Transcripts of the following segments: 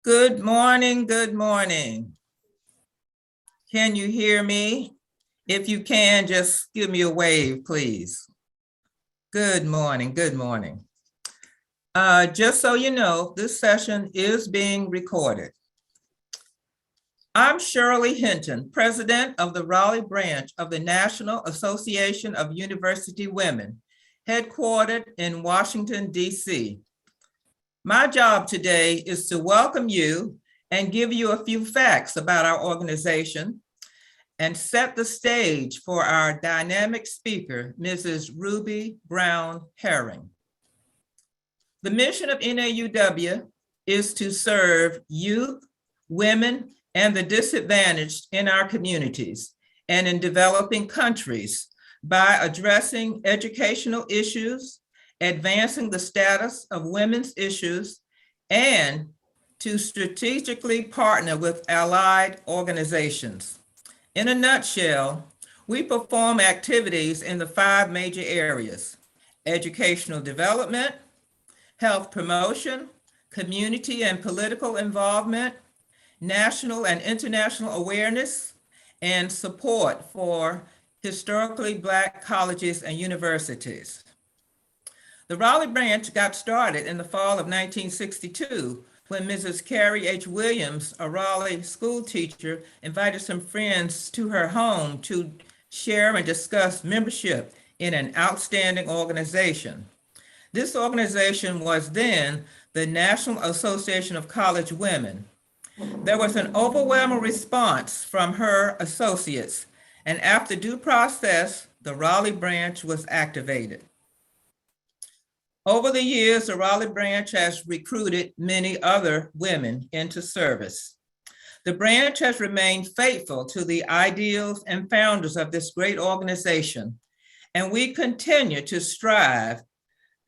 Good morning, good morning. Can you hear me? If you can, just give me a wave, please. Good morning, good morning. Just so you know, this session is being recorded. I'm Shirley Hinton, president of the Raleigh branch of the National Association of University Women, headquartered in Washington, D.C. My job today is to welcome you and give you a few facts about our organization and set the stage for our dynamic speaker, Mrs. Ruby Brown Herring. The mission of NAUW is to serve youth, women, and the disadvantaged in our communities and in developing countries by addressing educational issues, advancing the status of women's issues, and to strategically partner with allied organizations. In a nutshell, we perform activities in the 5 major areas: educational development, health promotion, community and political involvement, national and international awareness, and support for historically Black colleges and universities. The Raleigh branch got started in the fall of 1962 when Mrs. Carrie H. Williams, a Raleigh school teacher, invited some friends to her home to share and discuss membership in an outstanding organization. This organization was then the National Association of College Women. There was an overwhelming response from her associates, and after due process, the Raleigh branch was activated. Over the years, the Raleigh branch has recruited many other women into service. The branch has remained faithful to the ideals and founders of this great organization, and we continue to strive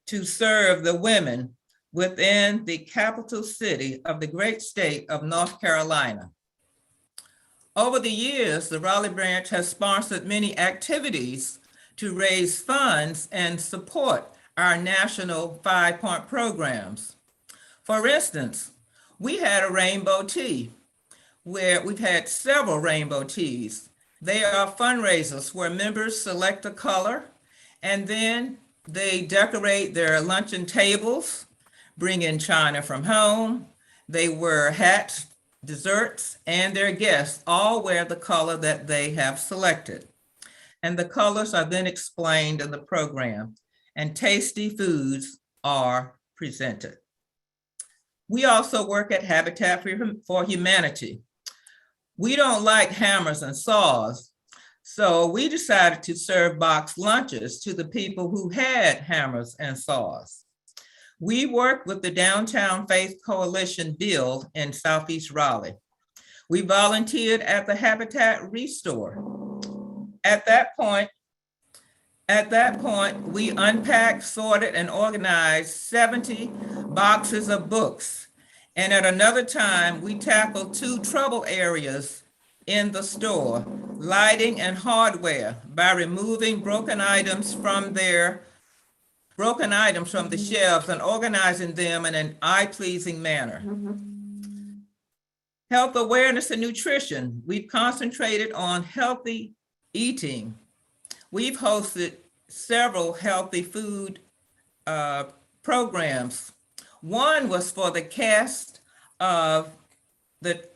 to serve the women within the capital city of the great state of North Carolina. Over the years, the Raleigh branch has sponsored many activities to raise funds and support our national 5-point programs. For instance, we had a rainbow tea, where we've had several rainbow teas. They are fundraisers where members select a color and then they decorate their luncheon tables, bring in china from home, they wear hats, desserts, and their guests all wear the color that they have selected. And the colors are then explained in the program, and tasty foods are presented. We also work at Habitat for Humanity. We don't like hammers and saws, so we decided to serve boxed lunches to the people who had hammers and saws. We worked with the Downtown Faith Coalition Build in Southeast Raleigh. We volunteered at the Habitat Restore. At that point, we unpacked, sorted, and organized 70 boxes of books. And at another time, we tackled 2 trouble areas in the store, lighting and hardware, by removing broken items from the shelves and organizing them in an eye-pleasing manner. Health awareness and nutrition. We've concentrated on healthy eating. We've hosted several healthy food programs. One was for the cast of the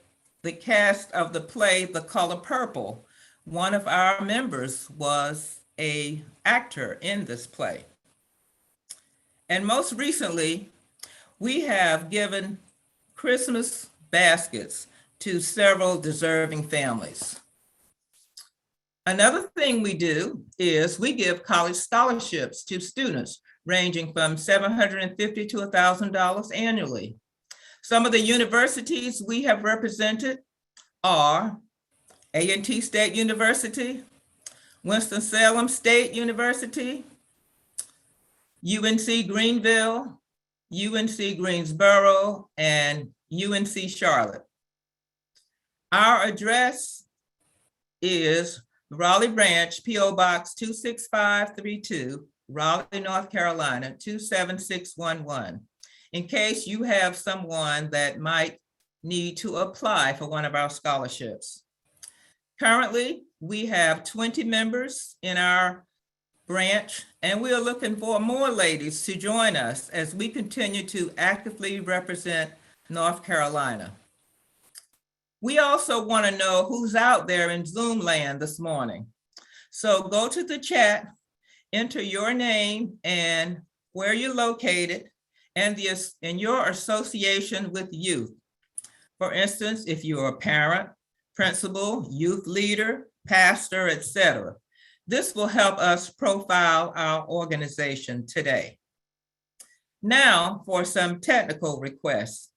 play The Color Purple. One of our members was an actor in this play. And most recently, we have given Christmas baskets to several deserving families. Another thing we do is we give college scholarships to students ranging from $750 to $1,000 annually. Some of the universities we have represented are A&T State University, Winston-Salem State University, UNC Greenville, UNC Greensboro, and UNC Charlotte. Our address is Raleigh Branch, P.O. Box 26532, Raleigh, North Carolina, 27611. In case you have someone that might need to apply for one of our scholarships. Currently, we have 20 members in our branch, and we are looking for more ladies to join us as we continue to actively represent North Carolina. We also want to know who's out there in Zoom land this morning. So go to the chat, enter your name and where you're located and your association with youth. For instance, if you're a parent, principal, youth leader, pastor, etc. This will help us profile our organization today. Now for some technical requests.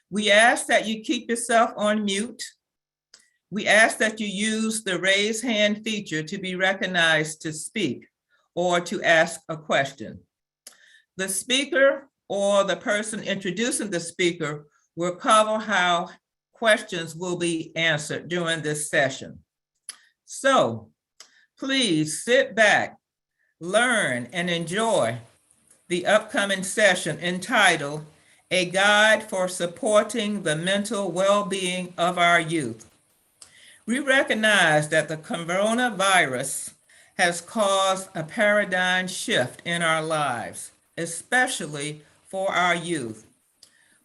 We ask that you keep yourself on mute. We ask that you use the raise hand feature to be recognized to speak or to ask a question. The speaker or the person introducing the speaker will cover how questions will be answered during this session. So please sit back, learn, and enjoy the upcoming session entitled A Guide for Supporting the Mental Well-Being of Our Youth. We recognize that the coronavirus has caused a paradigm shift in our lives, especially for our youth.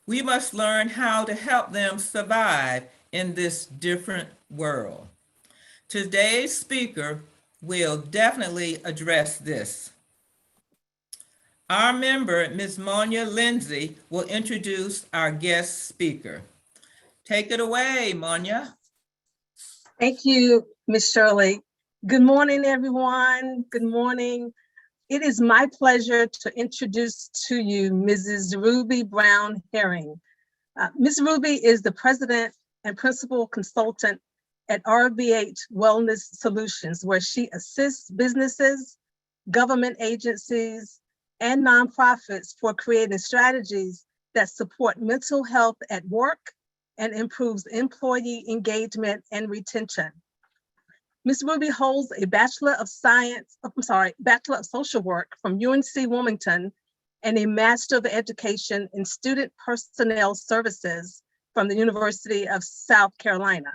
We must learn how to help them survive in this different world. Today's speaker will definitely address this. Our member, Ms. Monia Lindsay, will introduce our guest speaker. Take it away, Monia. Thank you, Ms. Shirley. Good morning, everyone. Good morning. It is my pleasure to introduce to you Mrs. Ruby Brown Herring. Ms. Ruby is the president and principal consultant at RBH Wellness Solutions, where she assists businesses, government agencies, and nonprofits for creating strategies that support mental health at work and improves employee engagement and retention. Ms. Ruby holds a Bachelor of Social Work from UNC Wilmington and a Master of Education in Student Personnel Services from the University of South Carolina.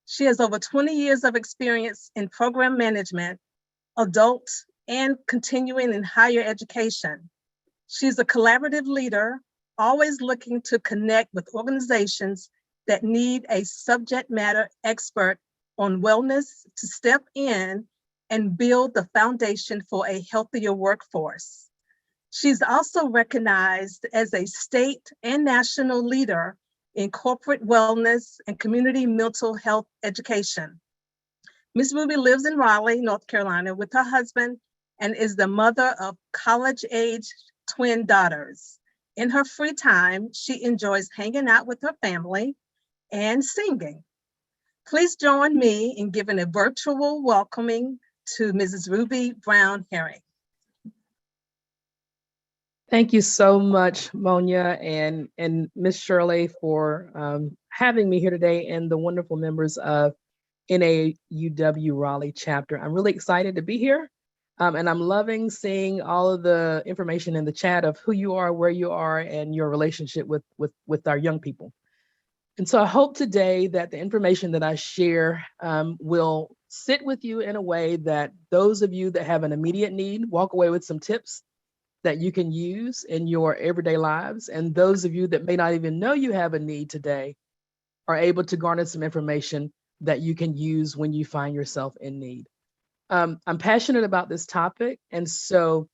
She has over 20 years of experience in program management, adult and continuing in higher education. She's a collaborative leader, always looking to connect with organizations that need a subject matter expert on wellness to step in and build the foundation for a healthier workforce. She's also recognized as a state and national leader in corporate wellness and community mental health education. Ms. Ruby lives in Raleigh, North Carolina with her husband and is the mother of college-age twin daughters. In her free time, she enjoys hanging out with her family and singing. Please join me in giving a virtual welcoming to Mrs. Ruby Brown Herring. Thank you so much, Monia and Ms. Shirley, for having me here today and the wonderful members of NAUW Raleigh chapter. I'm really excited to be here. And I'm loving seeing all of the information in the chat of who you are, where you are, and your relationship with our young people. And so I hope today that the information that I share will sit with you in a way that those of you that have an immediate need walk away with some tips that you can use in your everyday lives. And those of you that may not even know you have a need today are able to garner some information that you can use when you find yourself in need. I'm passionate about this topic, and so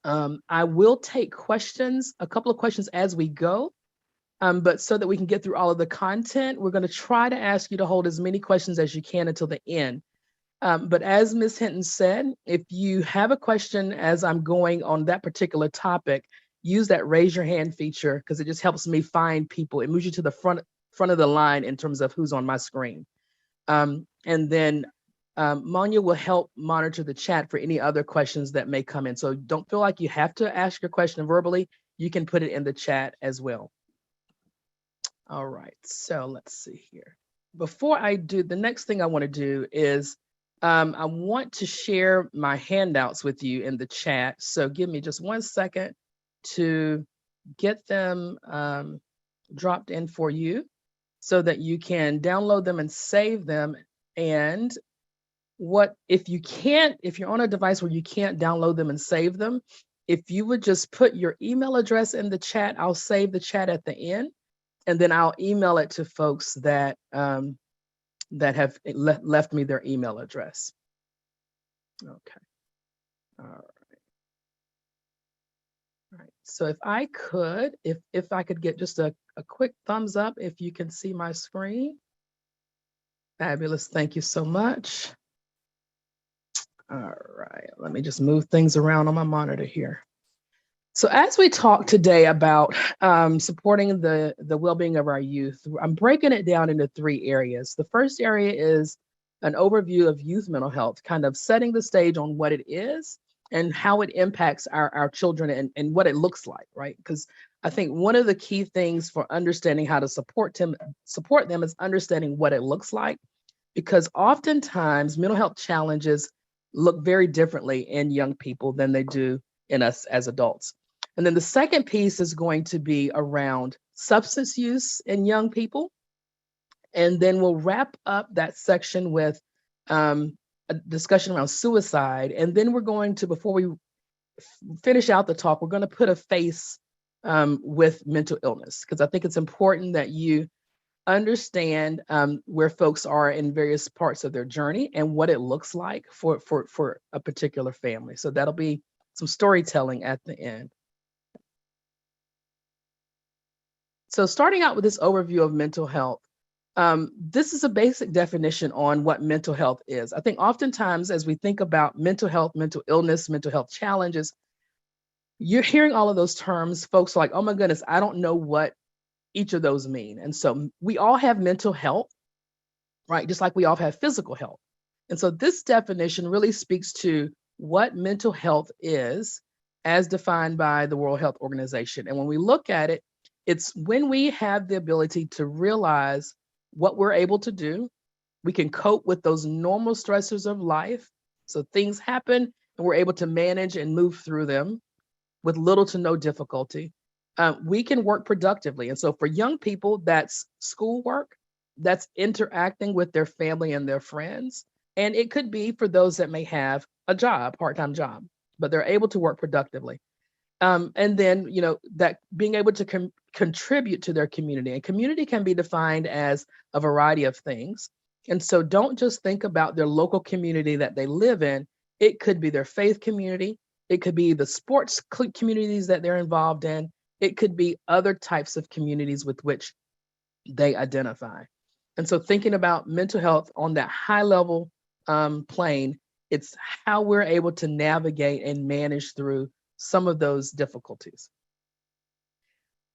I will take questions, a couple of questions as we go, but so that we can get through all of the content, we're going to try to ask you to hold as many questions as you can until the end. But as Ms. Hinton said, if you have a question as I'm going on that particular topic, use that raise your hand feature because it just helps me find people. It moves you to the front of the line in terms of who's on my screen. And then Monia will help monitor the chat for any other questions that may come in. So don't feel like you have to ask your question verbally. You can put it in the chat as well. All right, so let's see here. Before I do, the next thing I want to do is I want to share my handouts with you in the chat. So give me just 1 second to get them dropped in for you so that you can download them and save them. And if you're on a device where you can't download them and save them, if you would just put your email address in the chat, I'll save the chat at the end, and then I'll email it to folks that have left me their email address. Okay. All right. All right. So if I could get just a quick thumbs up if you can see my screen. Fabulous. Thank you so much. All right. Let me just move things around on my monitor here. So as we talk today about supporting the well-being of our youth, I'm breaking it down into 3 areas. The first area is an overview of youth mental health, kind of setting the stage on what it is and how it impacts our children and what it looks like, right? Because I think one of the key things for understanding how to support them is understanding what it looks like, because oftentimes mental health challenges look very differently in young people than they do in us as adults. And then the second piece is going to be around substance use in young people. And then we'll wrap up that section with a discussion around suicide. And then we're going to, before we finish out the talk, we're going to put a face with mental illness, because I think it's important that you understand where folks are in various parts of their journey and what it looks like for a particular family. So that'll be some storytelling at the end. So starting out with this overview of mental health, this is a basic definition on what mental health is. I think oftentimes as we think about mental health, mental illness, mental health challenges, you're hearing all of those terms, folks are like, oh my goodness, I don't know what each of those mean. And so we all have mental health, right? Just like we all have physical health. And so this definition really speaks to what mental health is as defined by the World Health Organization. And when we look at it, it's when we have the ability to realize what we're able to do. We can cope with those normal stressors of life. So things happen and we're able to manage and move through them with little to no difficulty. We can work productively. And so for young people, that's schoolwork, that's interacting with their family and their friends. And it could be for those that may have a job, part-time job, but they're able to work productively. And then, that being able to contribute to their community. And community can be defined as a variety of things. And so don't just think about their local community that they live in. It could be their faith community. It could be the sports communities that they're involved in. It could be other types of communities with which they identify. And so thinking about mental health on that high level plane, it's how we're able to navigate and manage through some of those difficulties.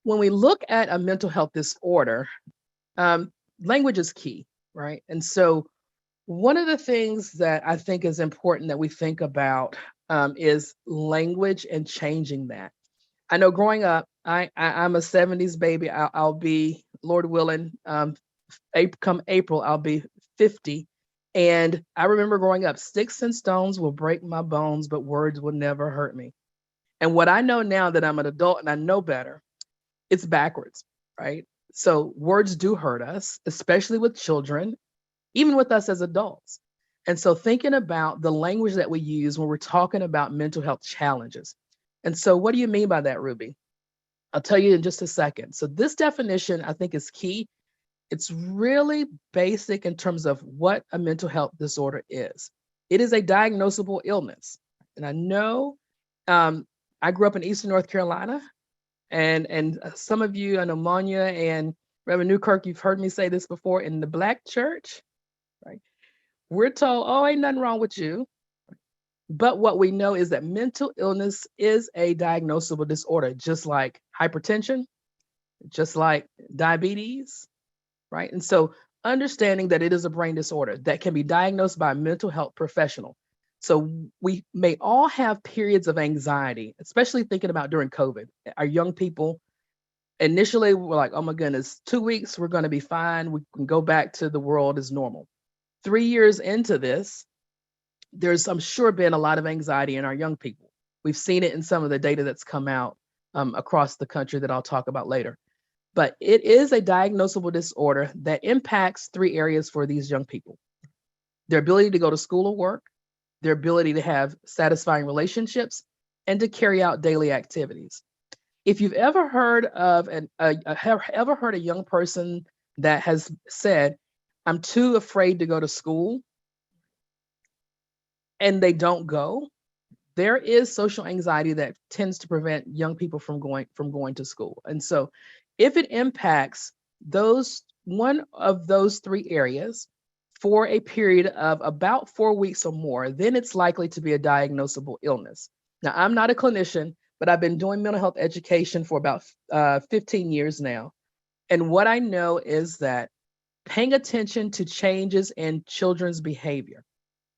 When we look at a mental health disorder, language is key, right? And so one of the things that I think is important that we think about is language and changing that. I know growing up, I'm a 70s baby. I'll be, Lord willing, come April, I'll be 50. And I remember growing up, sticks and stones will break my bones, but words will never hurt me. And what I know now that I'm an adult and I know better, it's backwards, right? So words do hurt us, especially with children, even with us as adults. And so thinking about the language that we use when we're talking about mental health challenges. And so what do you mean by that, Ruby? I'll tell you in just a second. So this definition, I think, is key. It's really basic in terms of what a mental health disorder is. It is a diagnosable illness. And I know I grew up in Eastern North Carolina, and some of you, I know Monya and Reverend Newkirk, you've heard me say this before, in the Black church, right? We're told, oh, ain't nothing wrong with you. But what we know is that mental illness is a diagnosable disorder, just like hypertension, just like diabetes, right? And so understanding that it is a brain disorder that can be diagnosed by a mental health professional. So we may all have periods of anxiety, especially thinking about during COVID. Our young people initially were like, oh my goodness, 2 weeks, we're going to be fine. We can go back to the world as normal. 3 years into this, there's, I'm sure, been a lot of anxiety in our young people. We've seen it in some of the data that's come out across the country that I'll talk about later. but it is a diagnosable disorder that impacts three areas for these young people: their ability to go to school or work, their ability to have satisfying relationships, and to carry out daily activities. If you've ever heard of ever heard a young person that has said, "I'm too afraid to go to school," and they don't go, there is social anxiety that tends to prevent young people from going to school. And so if it impacts those one of those three areas for a period of about 4 weeks or more, then it's likely to be a diagnosable illness. Now, I'm not a clinician, but I've been doing mental health education for about 15 years now. And what I know is that paying attention to changes in children's behavior.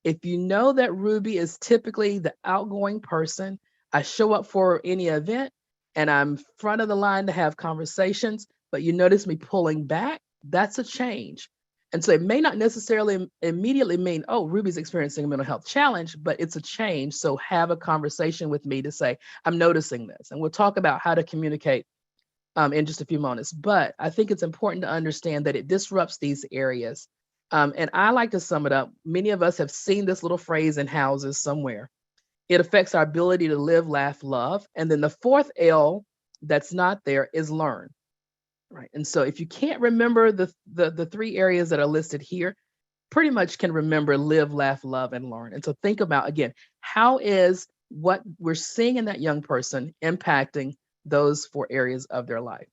If you know that Ruby is typically the outgoing person, I show up for any event and I'm front of the line to have conversations, but you notice me pulling back, that's a change. And so it may not necessarily immediately mean, oh, Ruby's experiencing a mental health challenge, but it's a change. So have a conversation with me to say, I'm noticing this. And we'll talk about how to communicate in just a few moments. But I think it's important to understand that it disrupts these areas. And I like to sum it up. Many of us have seen this little phrase in houses somewhere. It affects our ability to live, laugh, love. And then the fourth L that's not there is learn. Right. And so if you can't remember the three areas that are listed here, pretty much can remember live, laugh, love, and learn. And so think about, again, how is what we're seeing in that young person impacting those four areas of their life?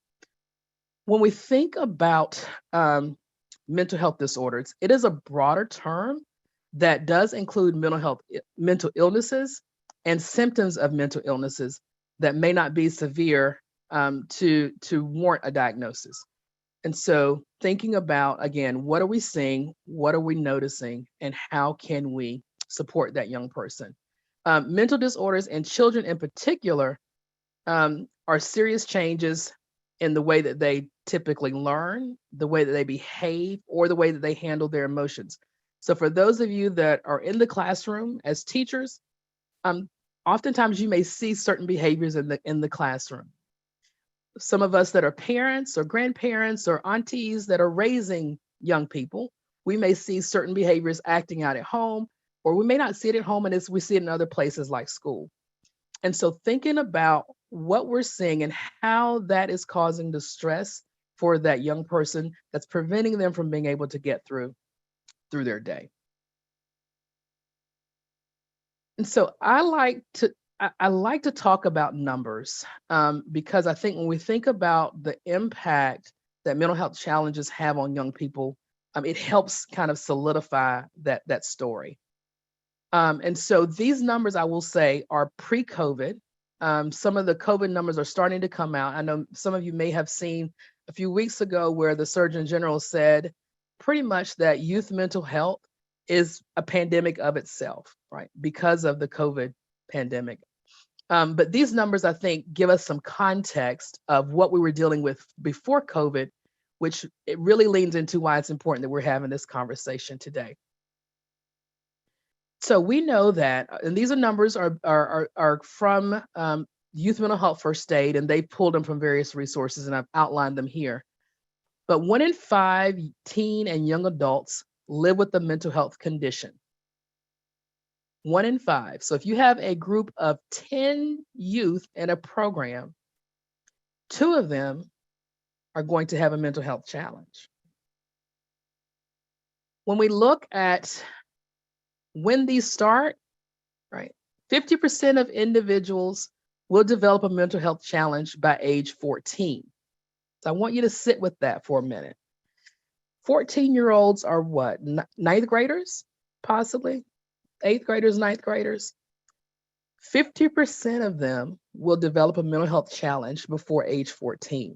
When we think about mental health disorders, it is a broader term that does include mental illnesses and symptoms of mental illnesses that may not be severe to warrant a diagnosis. And so thinking about, again, what are we seeing, what are we noticing, and how can we support that young person? Mental disorders in children in particular are serious changes in the way that they typically learn, the way that they behave, or the way that they handle their emotions. So for those of you that are in the classroom as teachers, oftentimes you may see certain behaviors in the classroom. Some of us that are parents or grandparents or aunties that are raising young people, we may see certain behaviors acting out at home, or we may not see it at home and we see it in other places like school. And so thinking about what we're seeing and how that is causing the stress for that young person that's preventing them from being able to get through their day. And so I like to talk about numbers because I think when we think about the impact that mental health challenges have on young people, it helps kind of solidify that story. And so these numbers, I will say, are pre-COVID. Some of the COVID numbers are starting to come out. I know some of you may have seen a few weeks ago where the Surgeon General said pretty much that youth mental health is a pandemic of itself, right? Because of the COVID pandemic. But these numbers, I think, give us some context of what we were dealing with before COVID, which it really leans into why it's important that we're having this conversation today. So we know that, and these are numbers are from Youth Mental Health First Aid, and they pulled them from various resources, and I've outlined them here. But 1 in 5 teen and young adults live with a mental health condition. 1 in 5. So if you have a group of 10 youth in a program, 2 of them are going to have a mental health challenge. When we look at when these start, right, 50% of individuals will develop a mental health challenge by age 14. So I want you to sit with that for a minute. 14-year-olds are what? Ninth graders, possibly? 8th graders, 9th graders? 50% of them will develop a mental health challenge before age 14.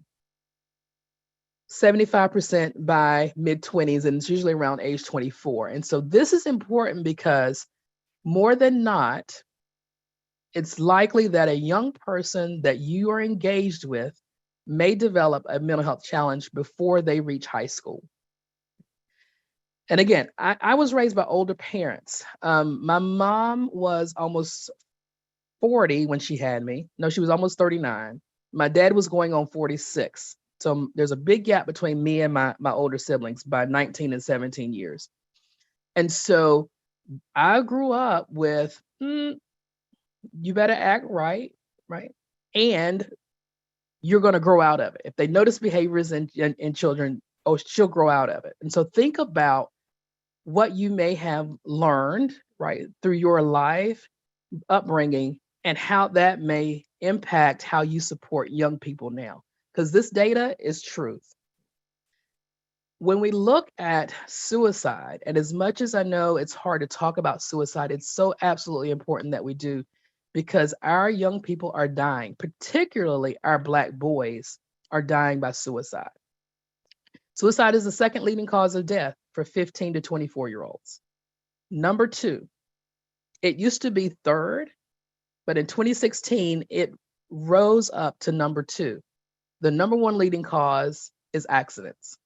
75% by mid-20s, and it's usually around age 24. And so this is important because more than not, it's likely that a young person that you are engaged with may develop a mental health challenge before they reach high school. And again, I was raised by older parents. My mom was almost 40 when she had me. No, she was almost 39. My dad was going on 46. So there's a big gap between me and my older siblings by 19 and 17 years. And so I grew up with, you better act right, right? And you're going to grow out of it. If they notice behaviors in children, oh, she'll grow out of it. And so think about what you may have learned, right, through your life, upbringing, and how that may impact how you support young people now. Because this data is truth. When we look at suicide, and as much as I know it's hard to talk about suicide, it's so absolutely important that we do, because our young people are dying, particularly our Black boys are dying by suicide. Suicide is the second leading cause of death for 15 to 24-year-olds. Number 2, it used to be third, but in 2016, it rose up to number 2. The number 1 leading cause is accidents.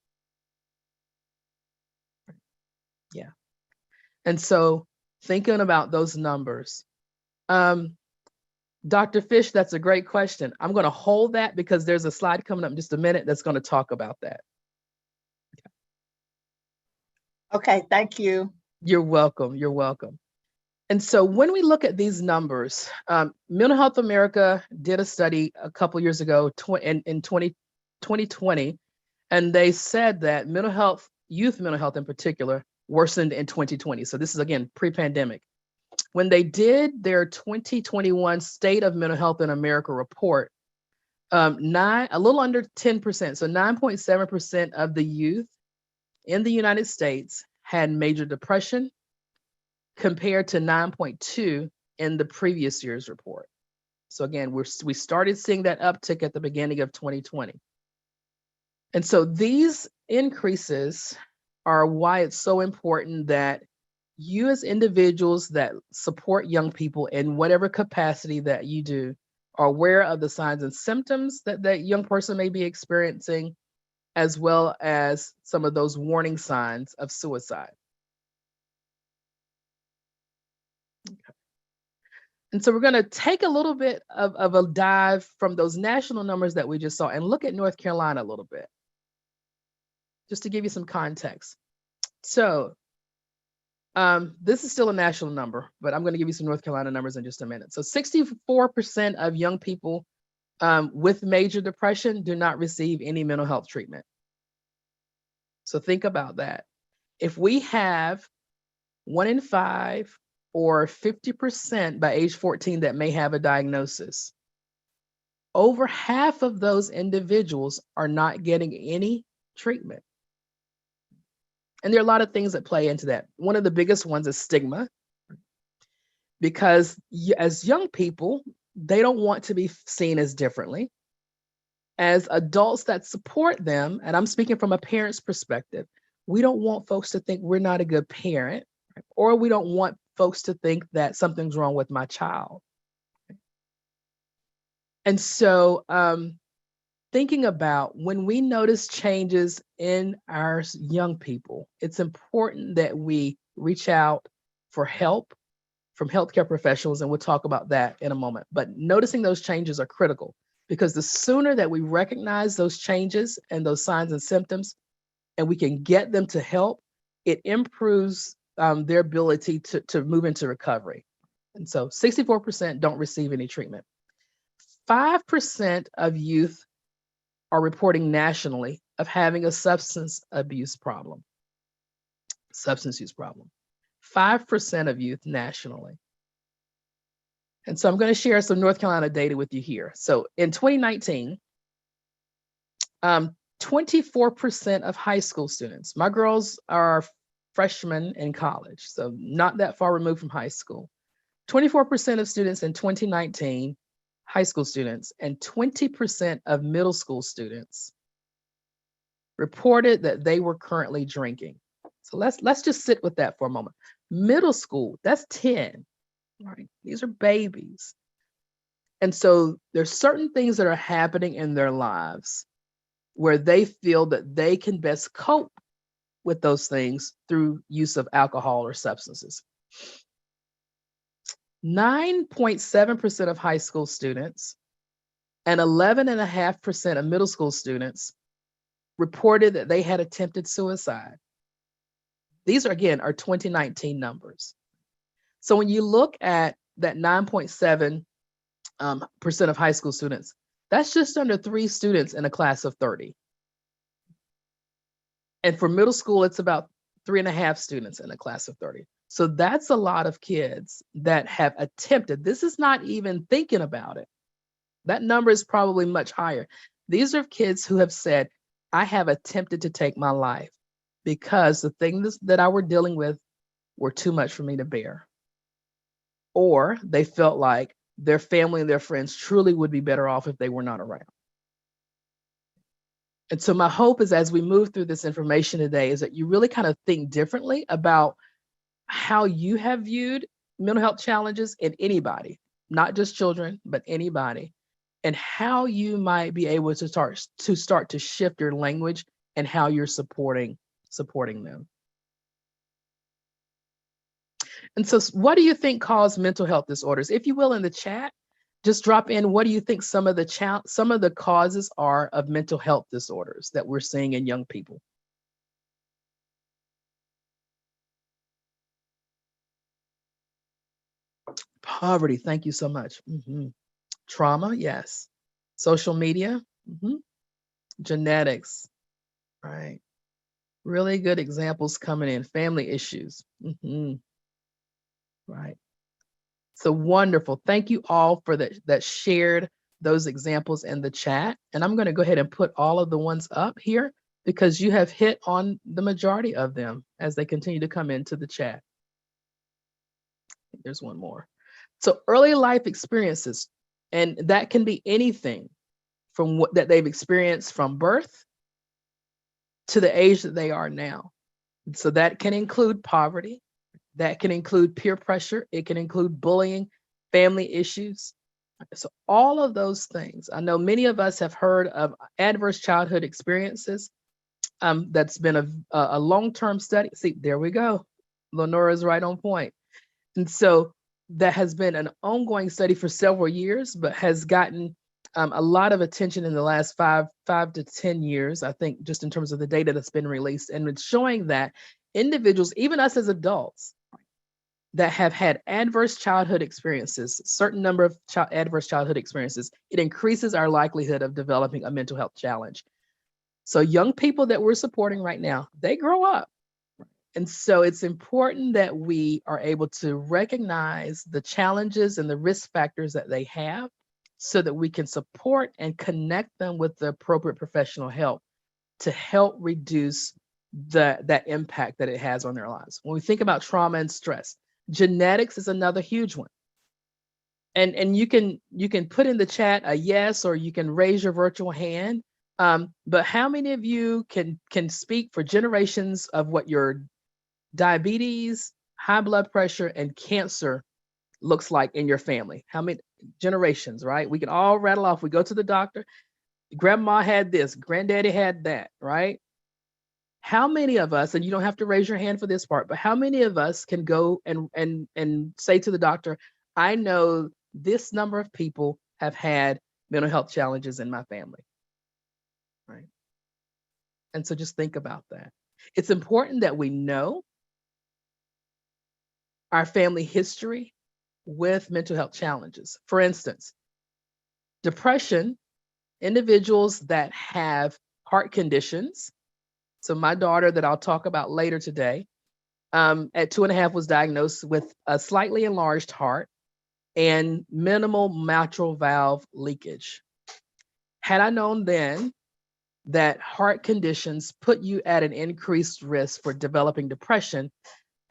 Yeah. And so thinking about those numbers, Dr. Fish, that's a great question. I'm going to hold that because there's a slide coming up in just a minute that's going to talk about that. Okay, thank you. You're welcome. You're welcome. And so when we look at these numbers, Mental Health America did a study a couple years ago in 2020, and they said that mental health, youth mental health in particular, worsened in 2020. So this is, again, pre-pandemic. When they did their 2021 State of Mental Health in America report, a little under 10%, so 9.7% of the youth in the United States had major depression, compared to 9.2 in the previous year's report. So again, we started seeing that uptick at the beginning of 2020. And so these increases are why it's so important that you as individuals that support young people in whatever capacity that you do are aware of the signs and symptoms that that young person may be experiencing, as well as some of those warning signs of suicide. Okay. And so we're going to take a little bit of a dive from those national numbers that we just saw and look at North Carolina a little bit, just to give you some context. So this is still a national number, but I'm going to give you some North Carolina numbers in just a minute. So 64% of young people with major depression do not receive any mental health treatment. So think about that. If we have 1 in 5 or 50% by age 14 that may have a diagnosis, over half of those individuals are not getting any treatment. And there are a lot of things that play into that. One of the biggest ones is stigma, because as young people, they don't want to be seen as differently. As adults that support them, and I'm speaking from a parent's perspective, we don't want folks to think we're not a good parent, or we don't want folks to think that something's wrong with my child. And so thinking about when we notice changes in our young people, it's important that we reach out for help from healthcare professionals, and we'll talk about that in a moment. But noticing those changes are critical, because the sooner that we recognize those changes and those signs and symptoms, and we can get them to help, it improves their ability to move into recovery. And so 64% don't receive any treatment. 5% of youth are reporting nationally of having a substance use problem. 5% of youth nationally. And so I'm going to share some North Carolina data with you here. So in 2019, 24% of high school students, my girls are freshmen in college, so not that far removed from high school. 24% of students in 2019, high school students, and 20% of middle school students reported that they were currently drinking. So let's just sit with that for a moment. Middle school, that's 10, right? These are babies. And so there's certain things that are happening in their lives where they feel that they can best cope with those things through use of alcohol or substances. 9.7% of high school students and 11.5% of middle school students reported that they had attempted suicide. These are, again, our 2019 numbers. So when you look at that 9.7% of high school students, that's just under 3 students in a class of 30. And for middle school, it's about 3.5 students in a class of 30. So that's a lot of kids that have attempted. This is not even thinking about it. That number is probably much higher. These are kids who have said, I have attempted to take my life because the things that I were dealing with were too much for me to bear. Or they felt like their family and their friends truly would be better off if they were not around. And so my hope is, as we move through this information today, is that you really kind of think differently about how you have viewed mental health challenges in anybody, not just children, but anybody, and how you might be able to start to shift your language and how you're supporting them. And so what do you think cause mental health disorders? If you will, in the chat, just drop in, what do you think some of the causes are of mental health disorders that we're seeing in young people? Poverty, thank you so much. Trauma, yes. Social media, genetics, right. Really good examples coming in. Family issues, right. So wonderful. Thank you all for that shared those examples in the chat. And I'm going to go ahead and put all of the ones up here because you have hit on the majority of them as they continue to come into the chat. There's one more. So early life experiences, and that can be anything from what that they've experienced from birth to the age that they are now. So that can include poverty, that can include peer pressure, it can include bullying, family issues. So all of those things. I know many of us have heard of adverse childhood experiences. That's been a long-term study. See, there we go. Lenora's right on point. And so that has been an ongoing study for several years, but has gotten a lot of attention in the last five to 10 years, I think, just in terms of the data that's been released. And it's showing that individuals, even us as adults, that have had adverse childhood experiences, certain number of adverse childhood experiences, it increases our likelihood of developing a mental health challenge. So young people that we're supporting right now, they grow up. And so it's important that we are able to recognize the challenges and the risk factors that they have so that we can support and connect them with the appropriate professional help to help reduce that impact that it has on their lives. When we think about trauma and stress, genetics is another huge one. And you can put in the chat a yes, or you can raise your virtual hand. But how many of you can speak for generations of what your diabetes, high blood pressure, and cancer looks like in your family? How many generations, right? We can all rattle off. We go to the doctor. Grandma had this, granddaddy had that, right? How many of us, and you don't have to raise your hand for this part, but how many of us can go and say to the doctor, I know this number of people have had mental health challenges in my family, right? And so just think about that. It's important that we know our family history with mental health challenges. For instance, depression, individuals that have heart conditions. So my daughter that I'll talk about later today, at 2.5 was diagnosed with a slightly enlarged heart and minimal mitral valve leakage. Had I known then that heart conditions put you at an increased risk for developing depression,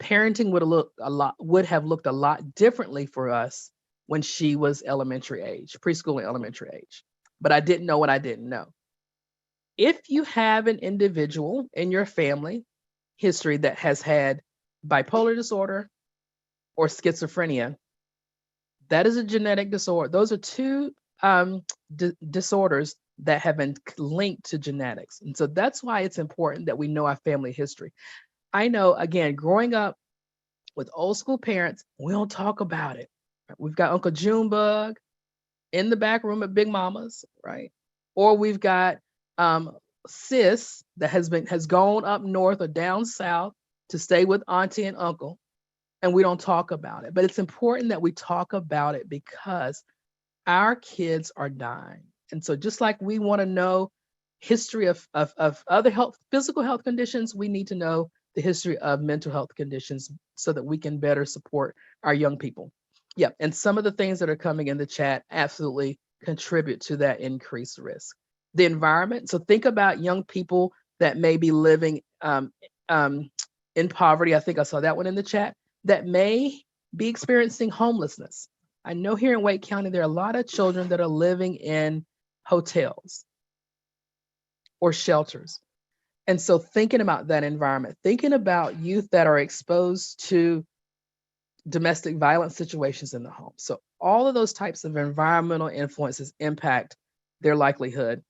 parenting would have looked a lot differently for us when she was elementary age, preschool and elementary age. But I didn't know what I didn't know. If you have an individual in your family history that has had bipolar disorder or schizophrenia, that is a genetic disorder. Those are two disorders that have been linked to genetics. And so that's why it's important that we know our family history. I know, again, growing up with old school parents, we don't talk about it. We've got Uncle Junebug in the back room at Big Mama's, right? Or we've got sis that has gone up north or down south to stay with auntie and uncle, and we don't talk about it. But it's important that we talk about it because our kids are dying. And so just like we want to know history of other physical health conditions, we need to know the history of mental health conditions so that we can better support our young people. Yeah, and some of the things that are coming in the chat absolutely contribute to that increased risk. The environment. So think about young people that may be living in poverty. I think I saw that one in the chat, that may be experiencing homelessness. I know here in Wake County, there are a lot of children that are living in hotels or shelters. And so thinking about that environment, thinking about youth that are exposed to domestic violence situations in the home. So all of those types of environmental influences impact their likelihood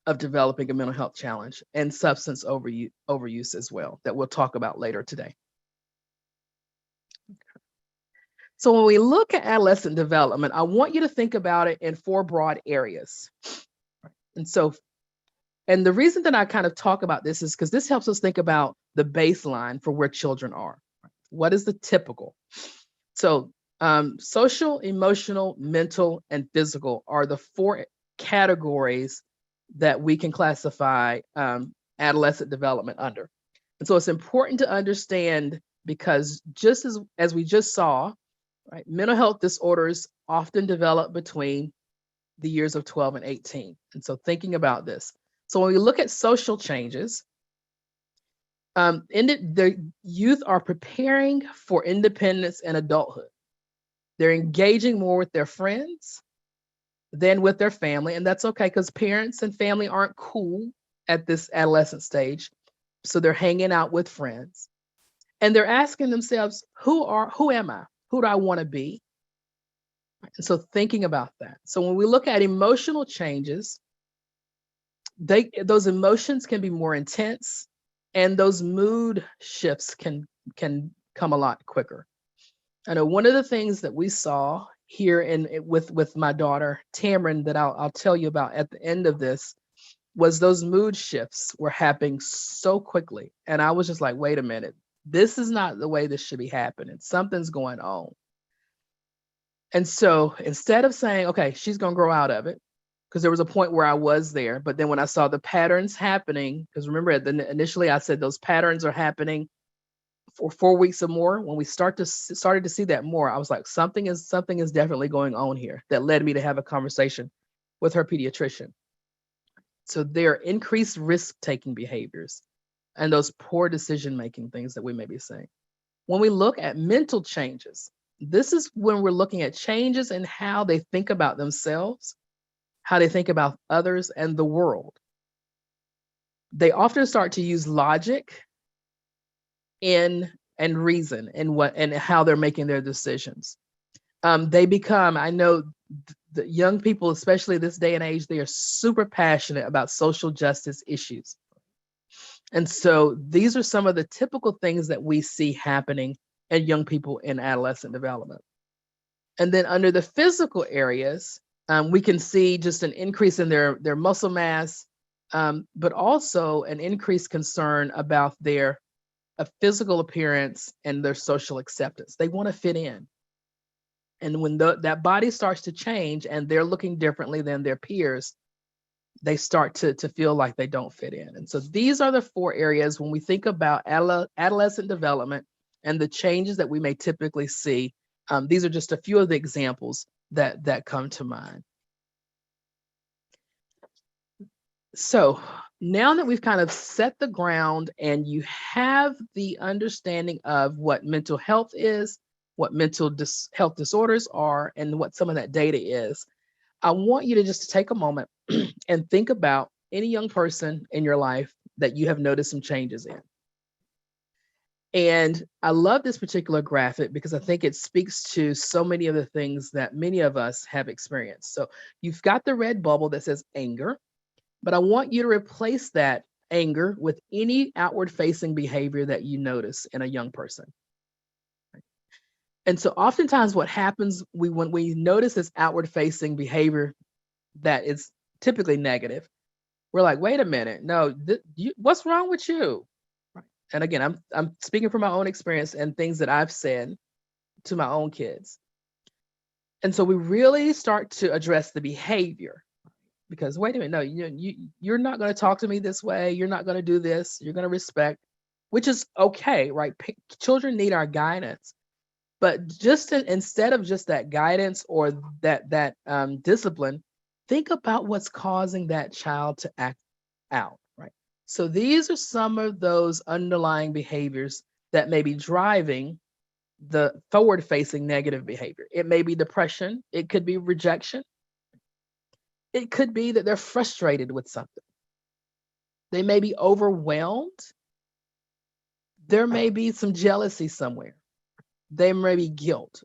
of developing a mental health challenge and substance overuse as well, that we'll talk about later today. So when we look at adolescent development, I want you to think about it in 4 broad areas. And the reason that I kind of talk about this is because this helps us think about the baseline for where children are. What is the typical? So social, emotional, mental, and physical are the 4 categories that we can classify adolescent development under. And so it's important to understand, because just as we just saw, right, mental health disorders often develop between the years of 12 and 18. And so thinking about this. So when we look at social changes, the youth are preparing for independence and adulthood. They're engaging more with their friends than with their family. And that's okay, because parents and family aren't cool at this adolescent stage. So they're hanging out with friends. And they're asking themselves, who am I? Who do I want to be? And so thinking about that. So when we look at emotional changes, those emotions can be more intense, and those mood shifts can come a lot quicker. I know one of the things that we saw here with my daughter Tamron that I'll tell you about at the end of this was those mood shifts were happening so quickly, and I was just like, wait a minute, this is not the way this should be happening. Something's going on. And so instead of saying, okay, she's going to grow out of it, because there was a point where I was there, but then when I saw the patterns happening, because remember initially I said those patterns are happening for 4 weeks or more. When we started to see that more, I was like, something is definitely going on here. That led me to have a conversation with her pediatrician. So there are increased risk-taking behaviors and those poor decision-making things that we may be seeing. When we look at mental changes, this is when we're looking at changes in how they think about themselves, how they think about others and the world. They often start to use logic and reason and how they're making their decisions. They become, I know the young people, especially this day and age, they are super passionate about social justice issues. And so these are some of the typical things that we see happening in young people in adolescent development. And then under the physical areas, we can see just an increase in their muscle mass, but also an increased concern about their physical appearance and their social acceptance. They want to fit in. And when that body starts to change and they're looking differently than their peers, they start to feel like they don't fit in. And so these are the 4 areas when we think about adolescent development and the changes that we may typically see. These are just a few of the examples that come to mind. So now that we've kind of set the ground and you have the understanding of what mental health is, what mental health disorders are, and what some of that data is, I want you to just take a moment and think about any young person in your life that you have noticed some changes in. And I love this particular graphic because I think it speaks to so many of the things that many of us have experienced. So you've got the red bubble that says anger, but I want you to replace that anger with any outward facing behavior that you notice in a young person. And so oftentimes what happens when we notice this outward facing behavior that is typically negative, we're like, wait a minute, no, what's wrong with you? Right. And again, I'm speaking from my own experience and things that I've said to my own kids. And so we really start to address the behavior, because wait a minute, no, you're not going to talk to me this way. You're not going to do this. You're going to respect, which is okay, right? Children need our guidance, but just instead of just that guidance or that discipline, think about what's causing that child to act out, right? So these are some of those underlying behaviors that may be driving the forward-facing negative behavior. It may be depression. It could be rejection. It could be that they're frustrated with something. They may be overwhelmed. There may be some jealousy somewhere. There may be guilt.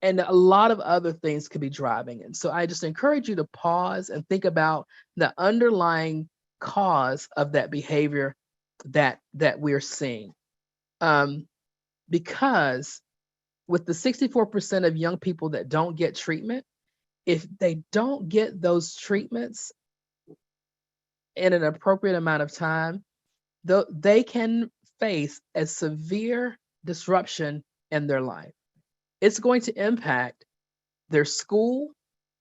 And a lot of other things could be driving it. So I just encourage you to pause and think about the underlying cause of that behavior that we're seeing. Because with the 64% of young people that don't get treatment, if they don't get those treatments in an appropriate amount of time, they can face a severe disruption in their life. It's going to impact their school,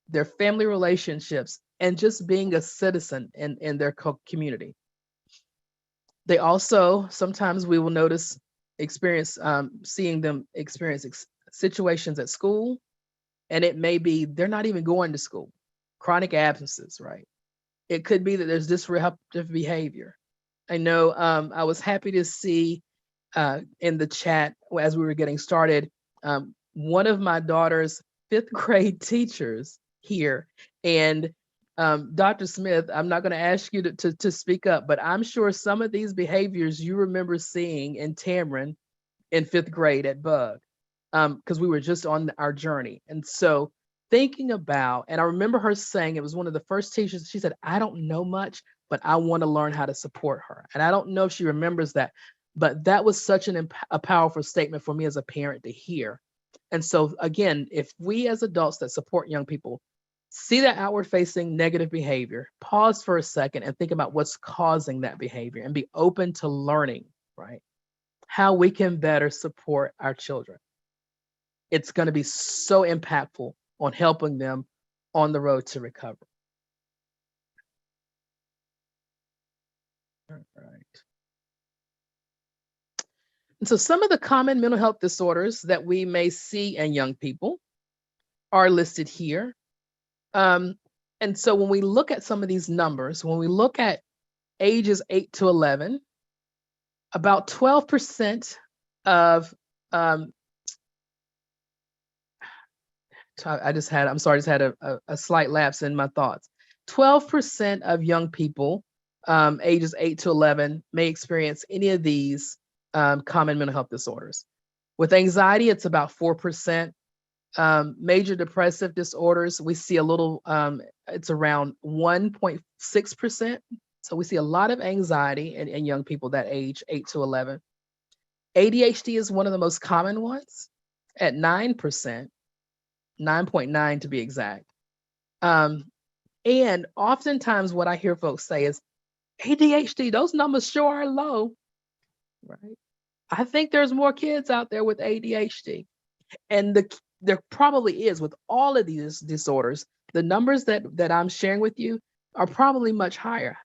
their family relationships, and just being a citizen in their community. They also, sometimes we will seeing them experience situations at school, and it may be they're not even going to school, chronic absences, right? It could be that there's disruptive behavior. I know I was happy to see in the chat as we were getting started, one of my daughter's 5th grade teachers here, and Dr. Smith, I'm not going to ask you to speak up, but I'm sure some of these behaviors you remember seeing in Tamron in 5th grade at Bug, because we were just on our journey. And so thinking about, and I remember her saying, it was one of the first teachers, she said, I don't know much, but I want to learn how to support her. And I don't know if she remembers that, but that was such a powerful statement for me as a parent to hear. And so again, if we as adults that support young people see that outward facing negative behavior, pause for a second and think about what's causing that behavior and be open to learning, right? How we can better support our children. It's going to be so impactful on helping them on the road to recovery. All right. And so some of the common mental health disorders that we may see in young people are listed here. And so when we look at some of these numbers, when we look at ages 8 to 11, about 12% of, I'm just had a slight lapse in my thoughts. 12% of young people ages 8 to 11 may experience any of these common mental health disorders. With anxiety, it's about 4%. Major depressive disorders, we see a little, it's around 1.6%. So we see a lot of anxiety in young people that age 8 to 11. ADHD is one of the most common ones at 9%, 9.9 to be exact. And oftentimes what I hear folks say is, ADHD, those numbers sure are low, right? I think there's more kids out there with ADHD. And there probably is with all of these disorders. The numbers that I'm sharing with you are probably much higher.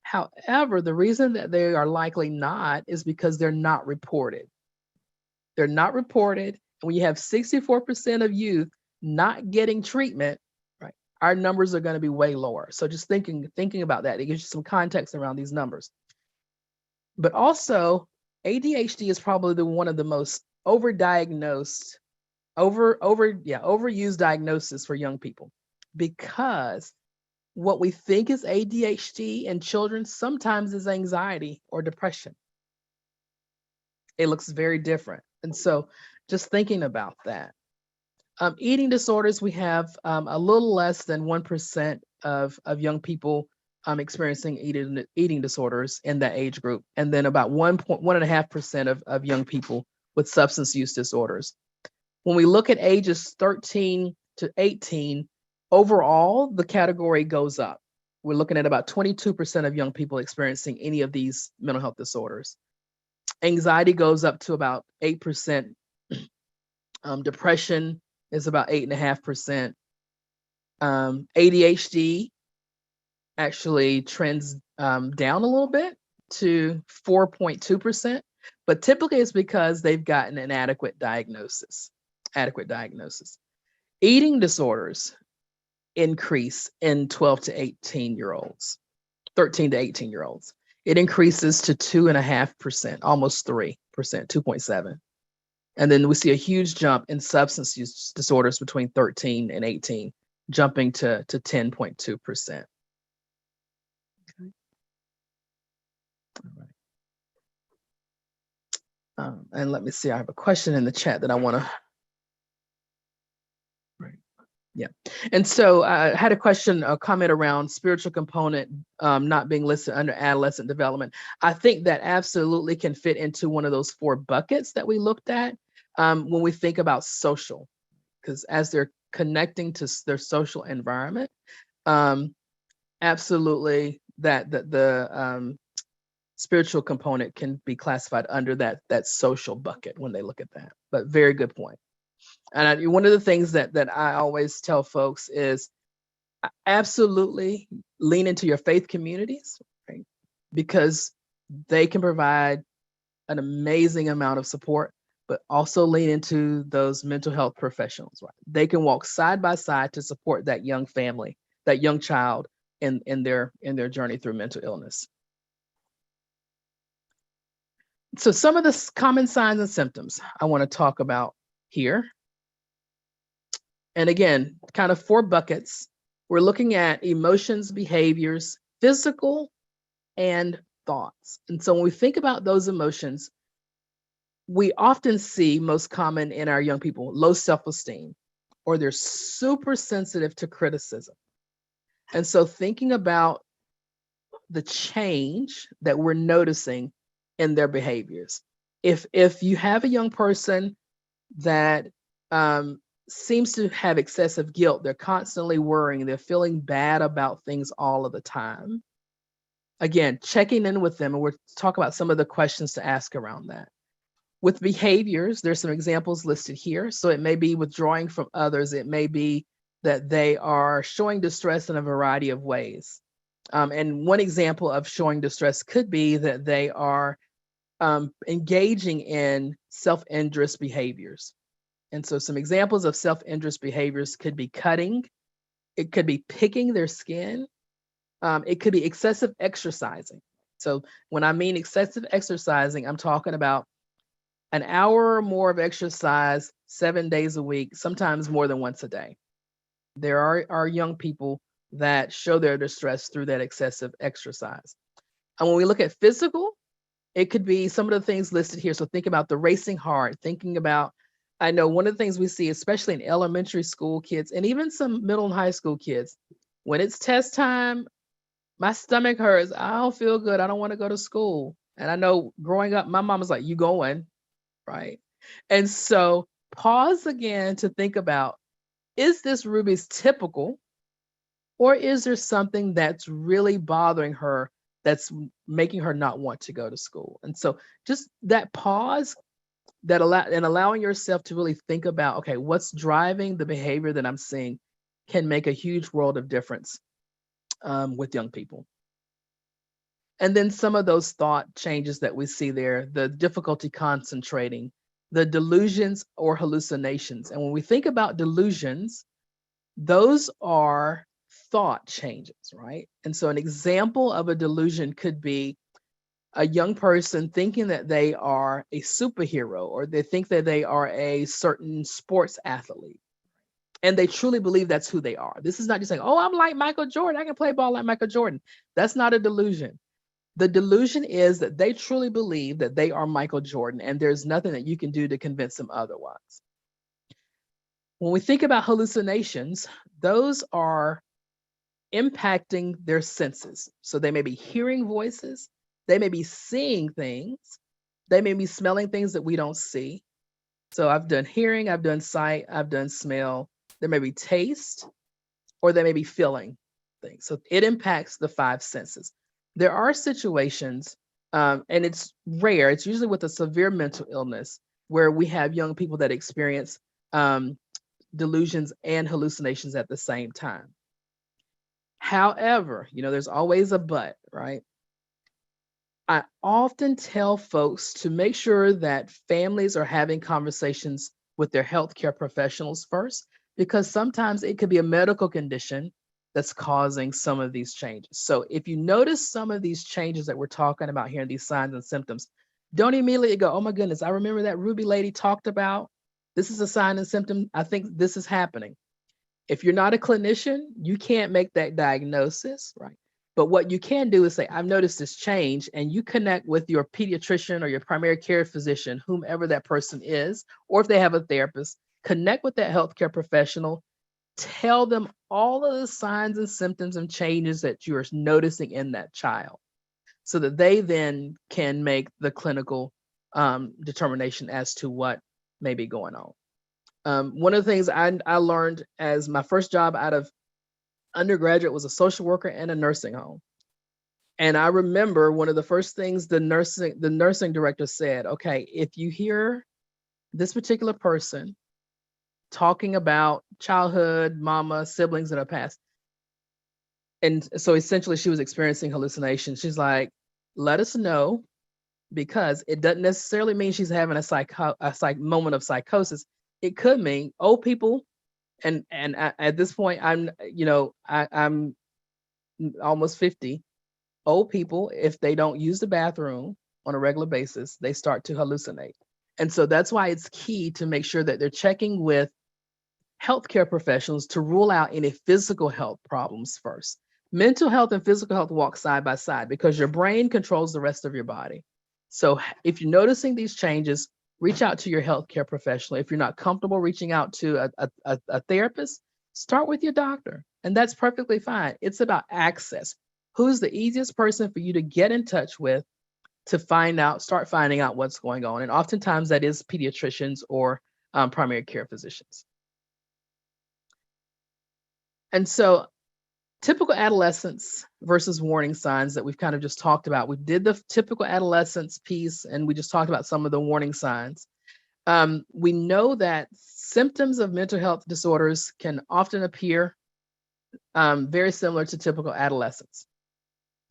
However, the reason that they are likely not is because they're not reported. They're not reported. And when you have 64% of youth not getting treatment, right, our numbers are going to be way lower. So just thinking about that, it gives you some context around these numbers. But also, ADHD is probably one of the most overused diagnosis for young people, because what we think is ADHD in children sometimes is anxiety or depression. It looks very different. And so just thinking about that. Eating disorders, we have a little less than 1% of young people experiencing eating disorders in that age group. And then about 1.5% of young people with substance use disorders. When we look at ages 13 to 18, overall, the category goes up. we're looking at about 22% of young people experiencing any of these mental health disorders. Anxiety goes up to about 8%. Depression is about 8.5%. ADHD actually trends down a little bit to 4.2%, but typically it's because they've gotten an adequate diagnosis. Eating disorders increase in 12 to 18-year-olds, 13 to 18-year-olds. It increases to 2.5%, almost 3%, 2.7. And then we see a huge jump in substance use disorders between 13 and 18, jumping to 10.2%. Okay. All right. And let me see, I have a question in the chat that I want to. Right. Yeah. And so I had a comment around spiritual component not being listed under adolescent development. I think that absolutely can fit into one of those 4 buckets that we looked at when we think about social, because as they're connecting to their social environment, absolutely that the spiritual component can be classified under that social bucket when they look at that. But very good point. And one of the things that I always tell folks is absolutely lean into your faith communities, right? Because they can provide an amazing amount of support, but also lean into those mental health professionals, right? They can walk side by side to support that young family, that young child in their journey through mental illness. So some of the common signs and symptoms I want to talk about here. And again, kind of 4 buckets. We're looking at emotions, behaviors, physical, and thoughts. And so when we think about those emotions, we often see most common in our young people, low self-esteem, or they're super sensitive to criticism. And so thinking about the change that we're noticing in their behaviors. If you have a young person that seems to have excessive guilt, they're constantly worrying, they're feeling bad about things all of the time. Again, checking in with them, and we'll talk about some of the questions to ask around that. With behaviors, there's some examples listed here. So it may be withdrawing from others. It may be that they are showing distress in a variety of ways. And one example of showing distress could be that they are engaging in self-injurious behaviors. And so some examples of self-injurious behaviors could be cutting. It could be picking their skin. It could be excessive exercising. So when I mean excessive exercising, I'm talking about an hour or more of exercise 7 days a week, sometimes more than once a day. There are young people that show their distress through that excessive exercise. And when we look at physical, it could be some of the things listed here. So think about the racing heart, thinking about, I know one of the things we see, especially in elementary school kids and even some middle and high school kids, when it's test time, my stomach hurts. I don't feel good. I don't want to go to school. And I know growing up, my mom was like, you going, right? And so pause again to think about, is this Ruby's typical, or is there something that's really bothering her that's making her not want to go to school? And so just that pause that allowing yourself to really think about, okay, what's driving the behavior that I'm seeing can make a huge world of difference with young people. And then some of those thought changes that we see there, the difficulty concentrating, the delusions or hallucinations. And when we think about delusions, those are thought changes, right? And so an example of a delusion could be a young person thinking that they are a superhero, or they think that they are a certain sports athlete, and they truly believe that's who they are. This is not just saying, oh, I'm like Michael Jordan, I can play ball like Michael Jordan. That's not a delusion. The delusion is that they truly believe that they are Michael Jordan, and there's nothing that you can do to convince them otherwise. When we think about hallucinations, those are impacting their senses. So they may be hearing voices, they may be seeing things, they may be smelling things that we don't see. So I've done hearing, I've done sight, I've done smell. There may be taste, or they may be feeling things. So it impacts the five senses. There are situations, and it's rare, it's usually with a severe mental illness, where we have young people that experience delusions and hallucinations at the same time. However, there's always a but, right? I often tell folks to make sure that families are having conversations with their healthcare professionals first, because sometimes it could be a medical condition that's causing some of these changes. So if you notice some of these changes that we're talking about here, these signs and symptoms, don't immediately go, oh my goodness, I remember that Ruby lady talked about, this is a sign and symptom, I think this is happening. If you're not a clinician, you can't make that diagnosis, right? But what you can do is say, I've noticed this change, and you connect with your pediatrician or your primary care physician, whomever that person is, or if they have a therapist, connect with that healthcare professional, tell them all of the signs and symptoms and changes that you're noticing in that child, so that they then can make the clinical determination as to what may be going on. One of the things I learned as my first job out of undergraduate was a social worker in a nursing home. And I remember one of the first things the nursing director said, okay, if you hear this particular person talking about childhood, mama, siblings that have passed, and so essentially she was experiencing hallucinations, she's like, let us know, because it doesn't necessarily mean she's having a moment of psychosis. It could mean old people, and at this point, I'm almost 50. Old people, if they don't use the bathroom on a regular basis, they start to hallucinate. And so that's why it's key to make sure that they're checking with healthcare professionals to rule out any physical health problems first. Mental health and physical health walk side by side, because your brain controls the rest of your body. So if you're noticing these changes, reach out to your healthcare professional. If you're not comfortable reaching out to a therapist, start with your doctor, and that's perfectly fine. It's about access. Who's the easiest person for you to get in touch with to start finding out what's going on? And oftentimes that is pediatricians or primary care physicians. And so typical adolescence versus warning signs that we've kind of just talked about. We did the typical adolescence piece, and we just talked about some of the warning signs. We know that symptoms of mental health disorders can often appear very similar to typical adolescence.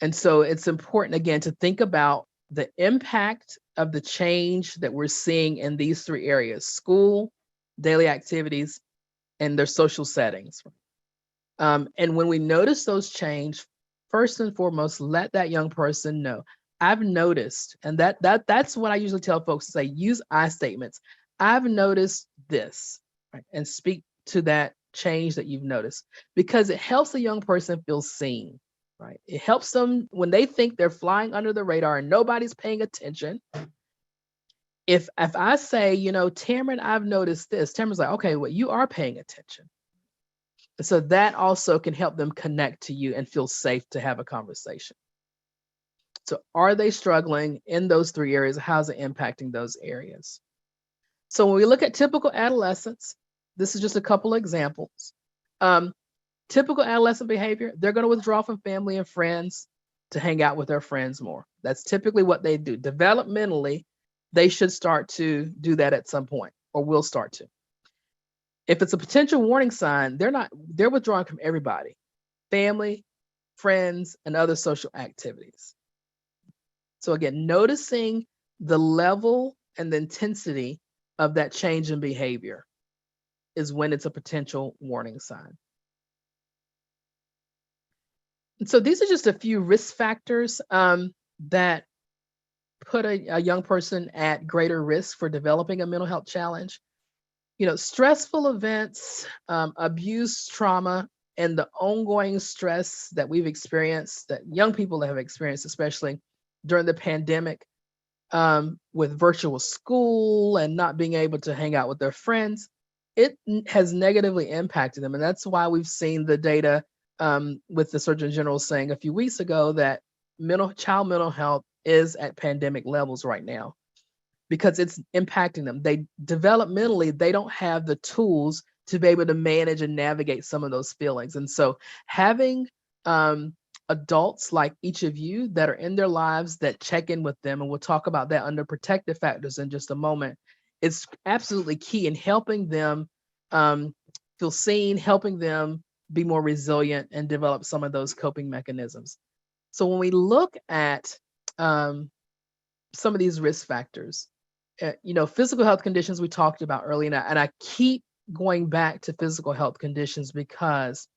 And so it's important, again, to think about the impact of the change that we're seeing in these three areas: school, daily activities, and their social settings. And when we notice those change, first and foremost, let that young person know, I've noticed, and that's what I usually tell folks to say, use I statements. I've noticed this, right? And speak to that change that you've noticed, because it helps a young person feel seen, right? It helps them when they think they're flying under the radar and nobody's paying attention. If I say, Tamron, I've noticed this, Tamron's like, okay, well, you are paying attention. So that also can help them connect to you and feel safe to have a conversation. So are they struggling in those three areas? How's it impacting those areas? So when we look at typical adolescence, this is just a couple of examples. Typical adolescent behavior, they're going to withdraw from family and friends to hang out with their friends more. That's typically what they do. Developmentally, they should start to do that at some point, or will start to. If it's a potential warning sign, they're withdrawing from everybody: family, friends, and other social activities. So again, noticing the level and the intensity of that change in behavior is when it's a potential warning sign. And so these are just a few risk factors that put a young person at greater risk for developing a mental health challenge. Stressful events, abuse, trauma, and the ongoing stress that we've experienced, that young people have experienced, especially during the pandemic, with virtual school and not being able to hang out with their friends, it has negatively impacted them. And that's why we've seen the data with the Surgeon General saying a few weeks ago that child mental health is at pandemic levels right now, because it's impacting them. They developmentally, they don't have the tools to be able to manage and navigate some of those feelings. And so having adults like each of you that are in their lives that check in with them, and we'll talk about that under protective factors in just a moment. It's absolutely key in helping them feel seen, helping them be more resilient and develop some of those coping mechanisms. So when we look at some of these risk factors, physical health conditions we talked about earlier, and I keep going back to physical health conditions because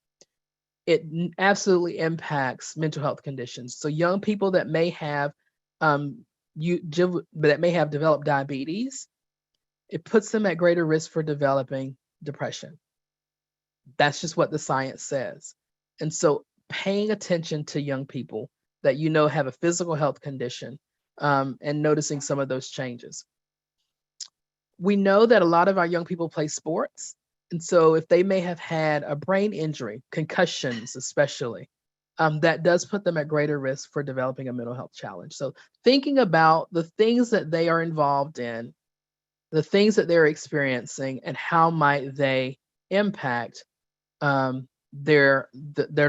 it absolutely impacts mental health conditions. So young people that may have developed diabetes, it puts them at greater risk for developing depression. That's just what the science says. And so paying attention to young people that have a physical health condition and noticing some of those changes. We know that a lot of our young people play sports. And so if they may have had a brain injury, concussions especially, that does put them at greater risk for developing a mental health challenge. So thinking about the things that they are involved in, the things that they're experiencing, and how might they impact their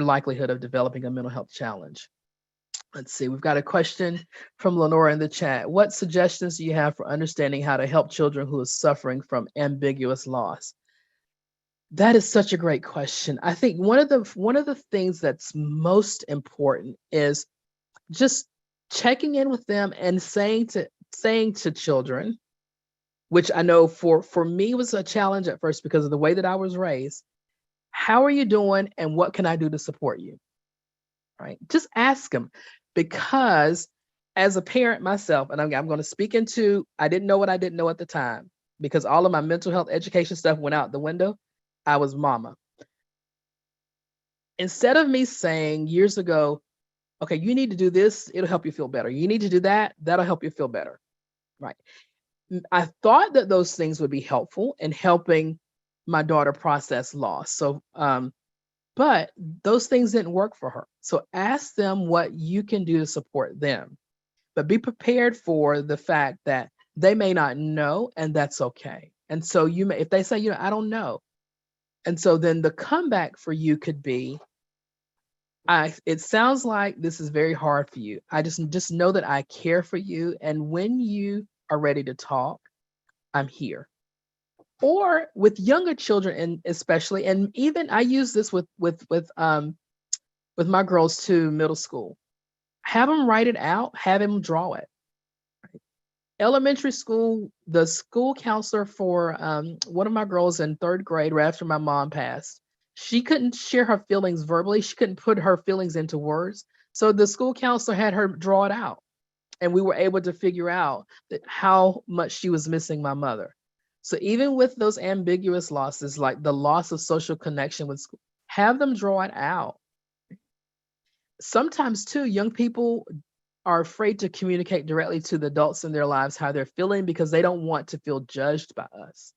likelihood of developing a mental health challenge. Let's see, we've got a question from Lenora in the chat. What suggestions do you have for understanding how to help children who are suffering from ambiguous loss? That is such a great question. I think one of the things that's most important is just checking in with them and saying to children, which I know for me was a challenge at first because of the way that I was raised. How are you doing and what can I do to support you? Right? Just ask them, because as a parent myself, and I'm going to speak into, I didn't know what I didn't know at the time because all of my mental health education stuff went out the window. I was mama. Instead of me saying years ago, okay, you need to do this, it'll help you feel better. You need to do that, that'll help you feel better. Right. I thought that those things would be helpful in helping my daughter process loss. So, but those things didn't work for her. So ask them what you can do to support them, but be prepared for the fact that they may not know, and that's okay. And so if they say, I don't know. And so then the comeback for you could be, it sounds like this is very hard for you. I just know that I care for you. And when you are ready to talk, I'm here. Or with younger children, and especially, and even I use this with my girls too, middle school. Have them write it out, have them draw it. Elementary school, the school counselor for one of my girls in 3rd grade, right after my mom passed, she couldn't share her feelings verbally. She couldn't put her feelings into words. So the school counselor had her draw it out. And we were able to figure out how much she was missing my mother. So even with those ambiguous losses, like the loss of social connection with school, have them draw it out. Sometimes too, young people are afraid to communicate directly to the adults in their lives how they're feeling because they don't want to feel judged by us,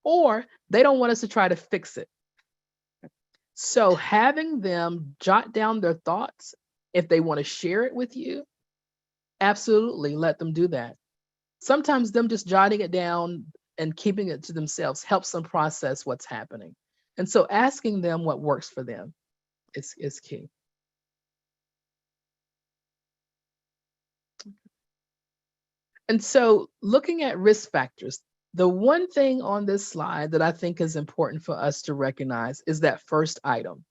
or they don't want us to try to fix it. So having them jot down their thoughts, if they want to share it with you, absolutely let them do that. Sometimes them just jotting it down and keeping it to themselves helps them process what's happening. And so asking them what works for them is key. And so looking at risk factors, the one thing on this slide that I think is important for us to recognize is that first item,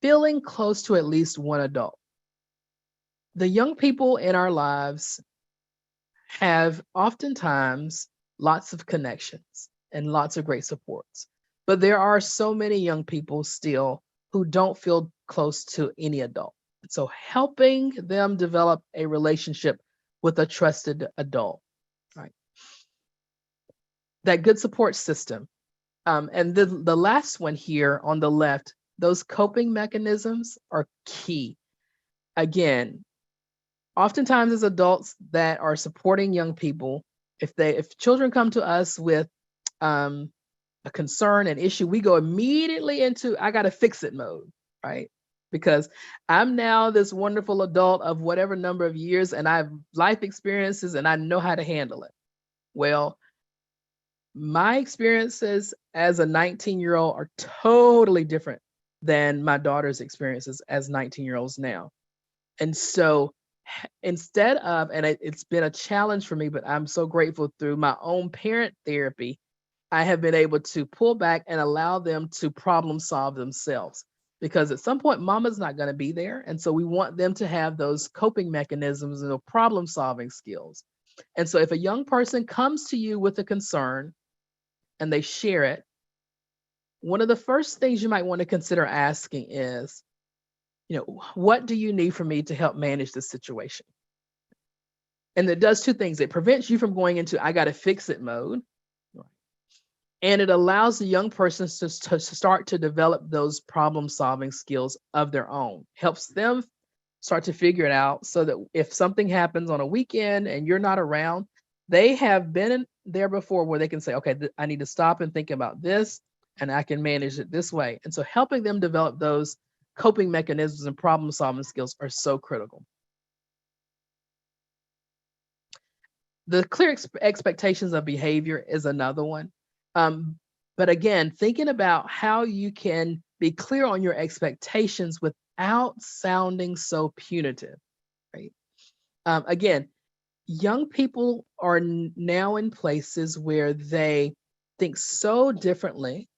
feeling close to at least one adult. The young people in our lives have oftentimes lots of connections and lots of great supports, but there are so many young people still who don't feel close to any adult. So helping them develop a relationship with a trusted adult, right? That good support system. And the last one here on the left, those coping mechanisms are key. Again, oftentimes as adults that are supporting young people, if children come to us with a concern, an issue, we go immediately into, I got to fix it mode, right? Because I'm now this wonderful adult of whatever number of years and I have life experiences and I know how to handle it. Well, my experiences as a 19-year-old are totally different than my daughter's experiences as 19-year-olds now. And so instead of, and it's been a challenge for me, but I'm so grateful through my own parent therapy, I have been able to pull back and allow them to problem solve themselves. Because at some point, mama's not going to be there. And so we want them to have those coping mechanisms and problem solving skills. And so if a young person comes to you with a concern and they share it, one of the first things you might want to consider asking is, what do you need from me to help manage this situation? And it does two things. It prevents you from going into, I got to fix it mode. And it allows the young person to start to develop those problem solving skills of their own, helps them start to figure it out so that if something happens on a weekend and you're not around, they have been there before where they can say, okay, I need to stop and think about this and I can manage it this way. And so helping them develop those coping mechanisms and problem solving skills are so critical. The clear expectations of behavior is another one. But again, thinking about how you can be clear on your expectations without sounding so punitive, right? Again, young people are now in places where they think so differently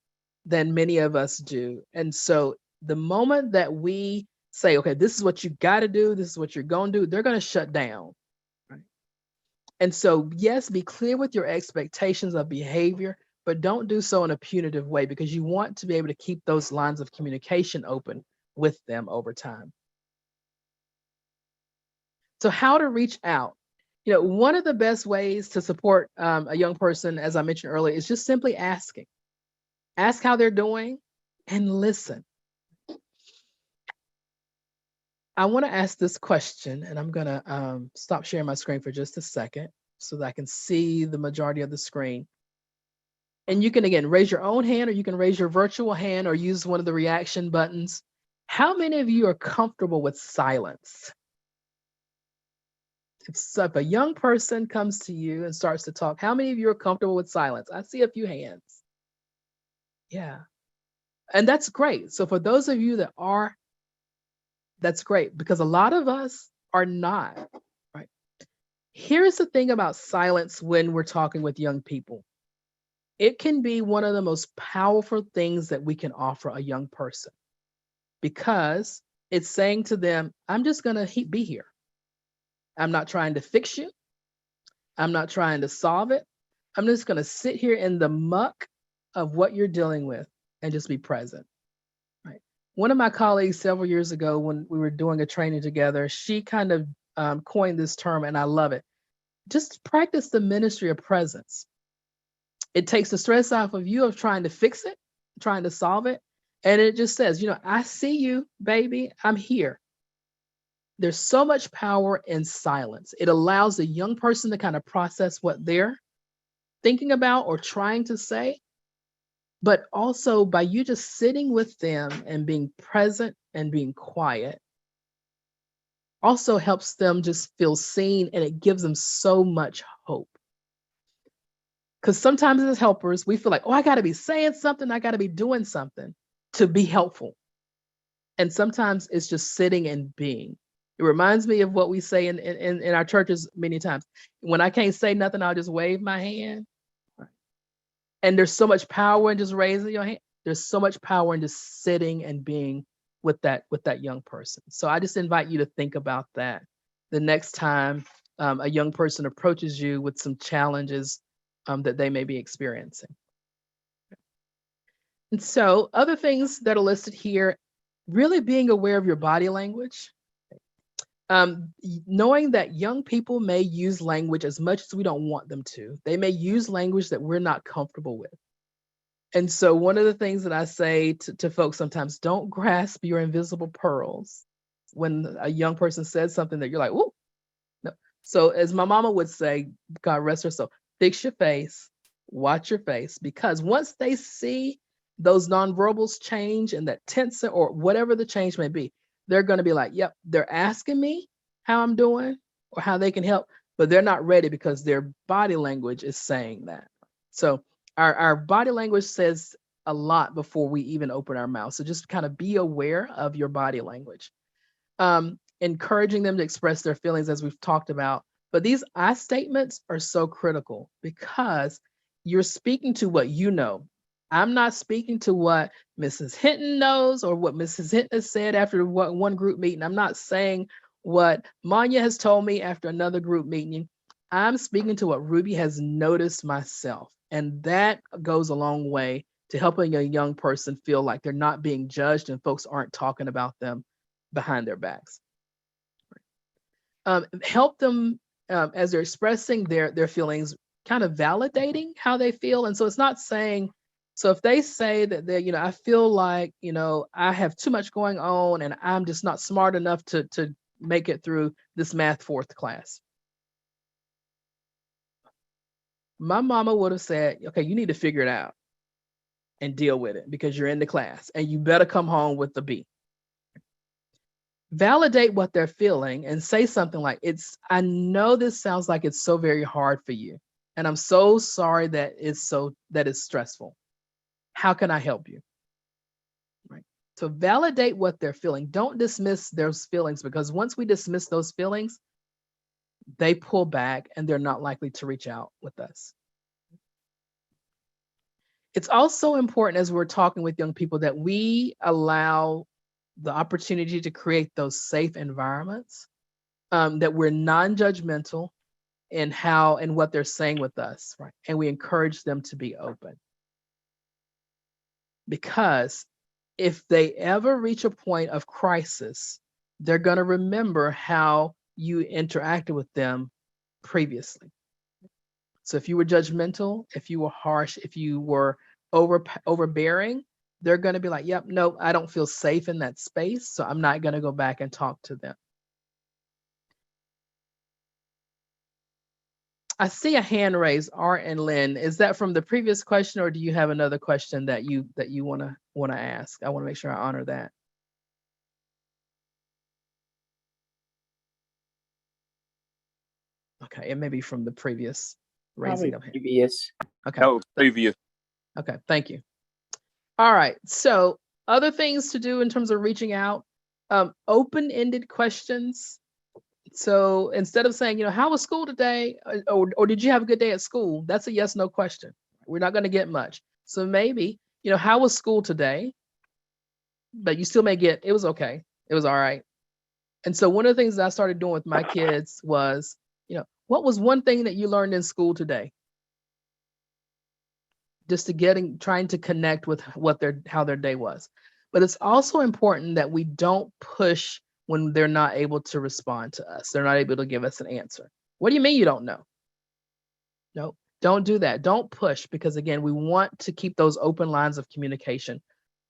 than many of us do. And so the moment that we say, okay, this is what you got to do, this is what you're going to do, they're going to shut down, right? And so, yes, be clear with your expectations of behavior, but don't do so in a punitive way because you want to be able to keep those lines of communication open with them over time. So how to reach out. One of the best ways to support a young person, as I mentioned earlier, is just simply asking. Ask how they're doing and listen. I want to ask this question, and I'm going to stop sharing my screen for just a second so that I can see the majority of the screen. And you can, again, raise your own hand, or you can raise your virtual hand or use one of the reaction buttons. How many of you are comfortable with silence? If a young person comes to you and starts to talk, how many of you are comfortable with silence? I see a few hands. Yeah. And that's great. So for those of you that are, that's great, because a lot of us are not, right? Here's the thing about silence when we're talking with young people. It can be one of the most powerful things that we can offer a young person because it's saying to them, I'm just going to be here. I'm not trying to fix you. I'm not trying to solve it. I'm just going to sit here in the muck of what you're dealing with and just be present. Right. One of my colleagues several years ago, when we were doing a training together, she kind of coined this term, and I love it. Just practice the ministry of presence. It takes the stress off of you of trying to fix it, trying to solve it. And it just says, I see you, baby. I'm here. There's so much power in silence. It allows the young person to kind of process what they're thinking about or trying to say. But also by you just sitting with them and being present and being quiet also helps them just feel seen, and it gives them so much hope. Because sometimes as helpers, we feel like, I got to be saying something, I got to be doing something to be helpful. And sometimes it's just sitting and being. It reminds me of what we say in our churches many times. When I can't say nothing, I'll just wave my hand. And there's so much power in just raising your hand. There's so much power in just sitting and being with that young person. So I just invite you to think about that the next time a young person approaches you with some challenges that they may be experiencing. And so other things that are listed here, really being aware of your body language. Knowing that young people may use language as much as we don't want them to. They may use language that we're not comfortable with. And so one of the things that I say to folks sometimes, don't grasp your invisible pearls when a young person says something that you're like, ooh, no. So as my mama would say, God rest her soul, fix your face, watch your face, because once they see those nonverbals change and that tense or whatever the change may be, they're going to be like, yep, they're asking me how I'm doing or how they can help, but they're not ready because their body language is saying that. So our body language says a lot before we even open our mouth. So just kind of be aware of your body language. Encouraging them to express their feelings, as we've talked about. But these I statements are so critical because you're speaking to what you know. I'm not speaking to what Mrs. Hinton knows or what Mrs. Hinton has said after one group meeting. I'm not saying what Manya has told me after another group meeting. I'm speaking to what Ruby has noticed myself. And that goes a long way to helping a young person feel like they're not being judged and folks aren't talking about them behind their backs. Help them as they're expressing their feelings, kind of validating how they feel. And so it's not saying, so if they say that they, I feel like, I have too much going on and I'm just not smart enough to make it through this math fourth class. My mama would have said, okay, you need to figure it out and deal with it because you're in the class and you better come home with the B. Validate what they're feeling and say something like, I know this sounds like it's so very hard for you. And I'm so sorry that it's stressful. How can I help you? Right. So validate what they're feeling. Don't dismiss those feelings, because once we dismiss those feelings, they pull back and they're not likely to reach out with us. It's also important, as we're talking with young people, that we allow the opportunity to create those safe environments, that we're non-judgmental in how and what they're saying with us, right? And we encourage them to be open. Because if they ever reach a point of crisis, they're going to remember how you interacted with them previously. So if you were judgmental, if you were harsh, if you were overbearing, they're going to be like, yep, no, I don't feel safe in that space, so I'm not going to go back and talk to them. I see a hand raised, Art and Lynn. Is that from the previous question, or do you have another question that you want to ask? I want to make sure I honor that. Okay, it may be from the previous raising of hand. Previous. Okay. No, previous. Okay, thank you. All right, so other things to do in terms of reaching out, open-ended questions. So instead of saying, how was school today? Or did you have a good day at school? That's a yes, no question. We're not going to get much. So maybe, how was school today? But you still may get, it was okay. It was all right. And so one of the things that I started doing with my kids was, what was one thing that you learned in school today? Just trying to connect with how their day was. But it's also important that we don't push when they're not able to respond to us. They're not able to give us an answer. What do you mean you don't know? No, don't do that. Don't push, because again, we want to keep those open lines of communication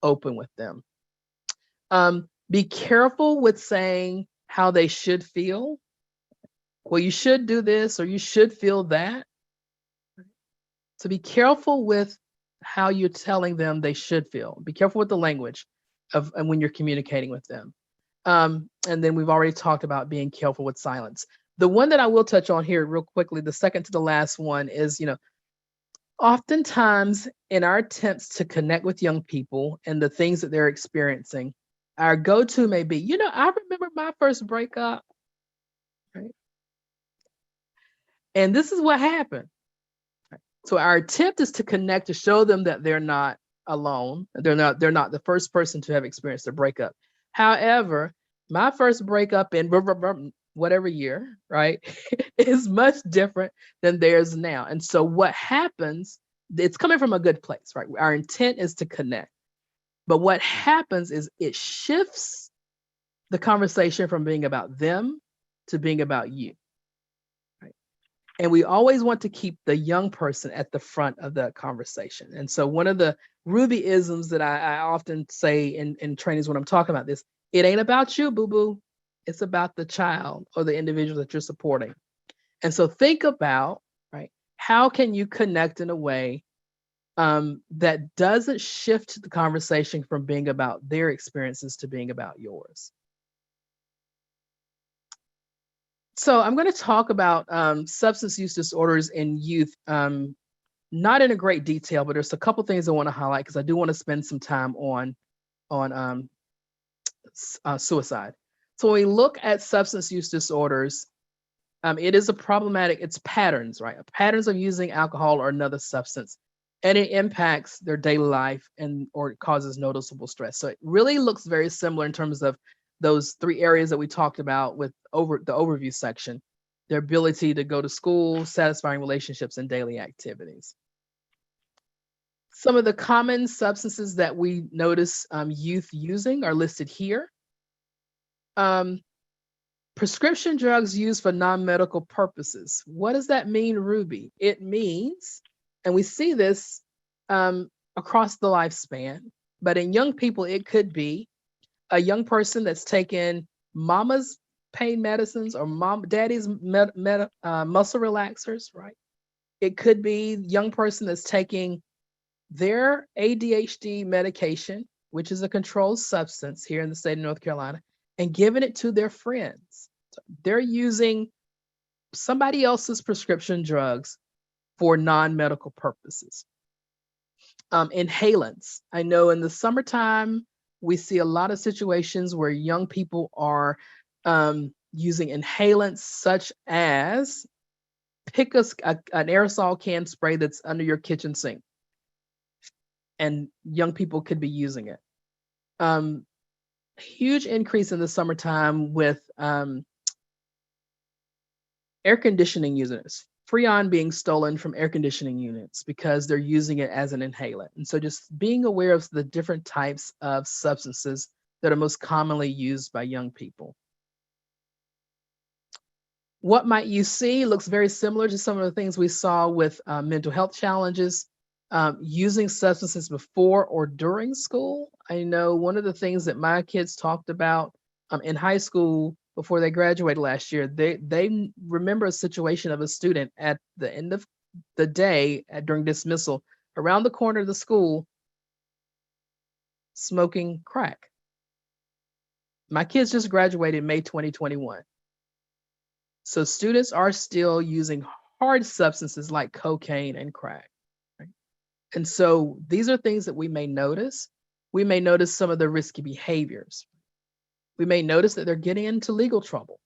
open with them. Be careful with saying how they should feel. Well, you should do this or you should feel that. So be careful with how you're telling them they should feel. Be careful with the language and when you're communicating with them. And then we've already talked about being careful with silence. The one that I will touch on here real quickly, the second to the last one is, oftentimes in our attempts to connect with young people and the things that they're experiencing, our go-to may be, I remember my first breakup, right? And this is what happened. So our attempt is to connect, to show them that they're not alone. They're not the first person to have experienced a breakup. However, my first breakup in whatever year, right, is much different than theirs now. And so what happens, it's coming from a good place, right? Our intent is to connect. But what happens is it shifts the conversation from being about them to being about you. And we always want to keep the young person at the front of the conversation. And so one of the Ruby isms that I often say in trainings when I'm talking about this, it ain't about you, boo-boo. It's about the child or the individual that you're supporting. And so think about, right, how can you connect in a way that doesn't shift the conversation from being about their experiences to being about yours. So I'm going to talk about substance use disorders in youth not in a great detail, but there's a couple things I want to highlight because I do want to spend some time on suicide. So when we look at substance use disorders, it is a problematic, it's patterns, right? Patterns of using alcohol or another substance, and it impacts their daily life or it causes noticeable stress. So it really looks very similar in terms of those three areas that we talked about with the overview section, their ability to go to school, satisfying relationships, and daily activities. Some of the common substances that we notice youth using are listed here. Prescription drugs used for non-medical purposes. What does that mean, Ruby? It means, and we see this across the lifespan, but in young people, it could be a young person that's taken mama's pain medicines or daddy's muscle relaxers, right? It could be a young person that's taking their ADHD medication, which is a controlled substance here in the state of North Carolina, and giving it to their friends. So they're using somebody else's prescription drugs for non-medical purposes. Inhalants. I know in the summertime, we see a lot of situations where young people are using inhalants such as pick an aerosol can spray that's under your kitchen sink, and young people could be using it. Huge increase in the summertime with air conditioning units, Freon being stolen from air conditioning units because they're using it as an inhalant. And so just being aware of the different types of substances that are most commonly used by young people. What might you see looks very similar to some of the things we saw with mental health challenges, using substances before or during school. I know one of the things that my kids talked about in high school before they graduated last year, they remember a situation of a student at the end of the day during dismissal around the corner of the school smoking crack. My kids just graduated May 2021. So students are still using hard substances like cocaine and crack. Right? And so these are things that we may notice. We may notice some of the risky behaviors. We may notice that they're getting into legal trouble.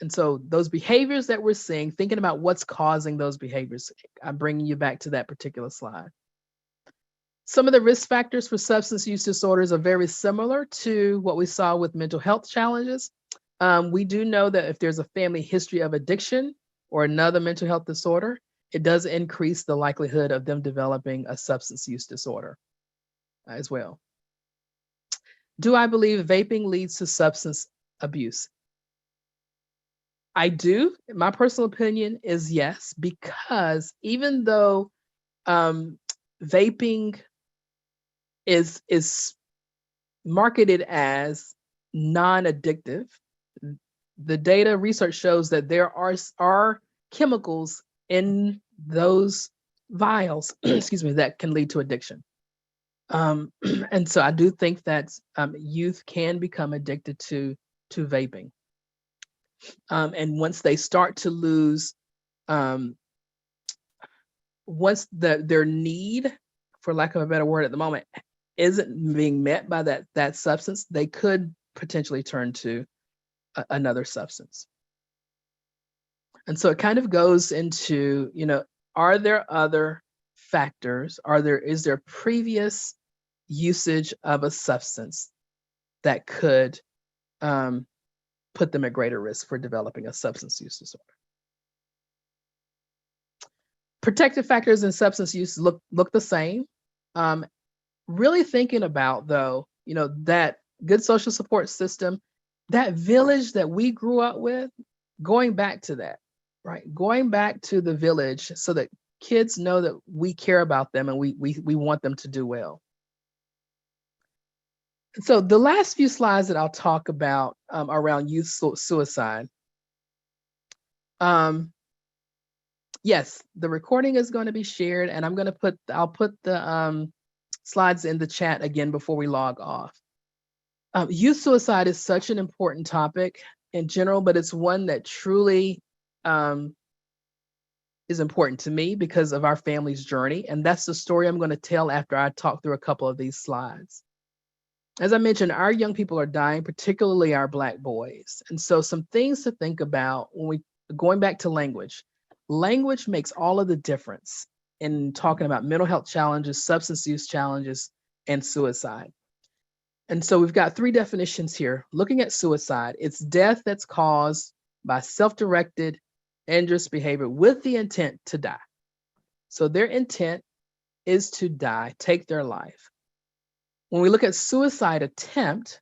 And so those behaviors that we're seeing, thinking about what's causing those behaviors, I'm bringing you back to that particular slide. Some of the risk factors for substance use disorders are very similar to what we saw with mental health challenges. We do know that if there's a family history of addiction or another mental health disorder, it does increase the likelihood of them developing a substance use disorder as well. Do I believe vaping leads to substance abuse? I do. My personal opinion is yes, because even though vaping is marketed as non-addictive, the data research shows that there are chemicals in those vials, excuse me, that can lead to addiction. And so I do think that youth can become addicted to vaping. And once they start to lose, once their need, for lack of a better word at the moment, isn't being met by that substance, they could potentially turn to another substance. And so it kind of goes into, are there other factors? Is there previous usage of a substance that could put them at greater risk for developing a substance use disorder? Protective factors in substance use look the same. Really thinking about, though, that good social support system, that village that we grew up with, going back to that, right? Going back to the village so that kids know that we care about them and we want them to do well. So the last few slides that I'll talk about around youth suicide. Yes, the recording is going to be shared, and I'll put the slides in the chat again before we log off. Youth suicide is such an important topic in general, but it's one that truly is important to me because of our family's journey. And that's the story I'm going to tell after I talk through a couple of these slides. As I mentioned, our young people are dying, particularly our Black boys. And so some things to think about when going back to language. Language makes all of the difference in talking about mental health challenges, substance use challenges, and suicide. And so we've got 3 definitions here. Looking at suicide, it's death that's caused by self-directed, dangerous behavior with the intent to die. So their intent is to die, take their life. When we look at suicide attempt,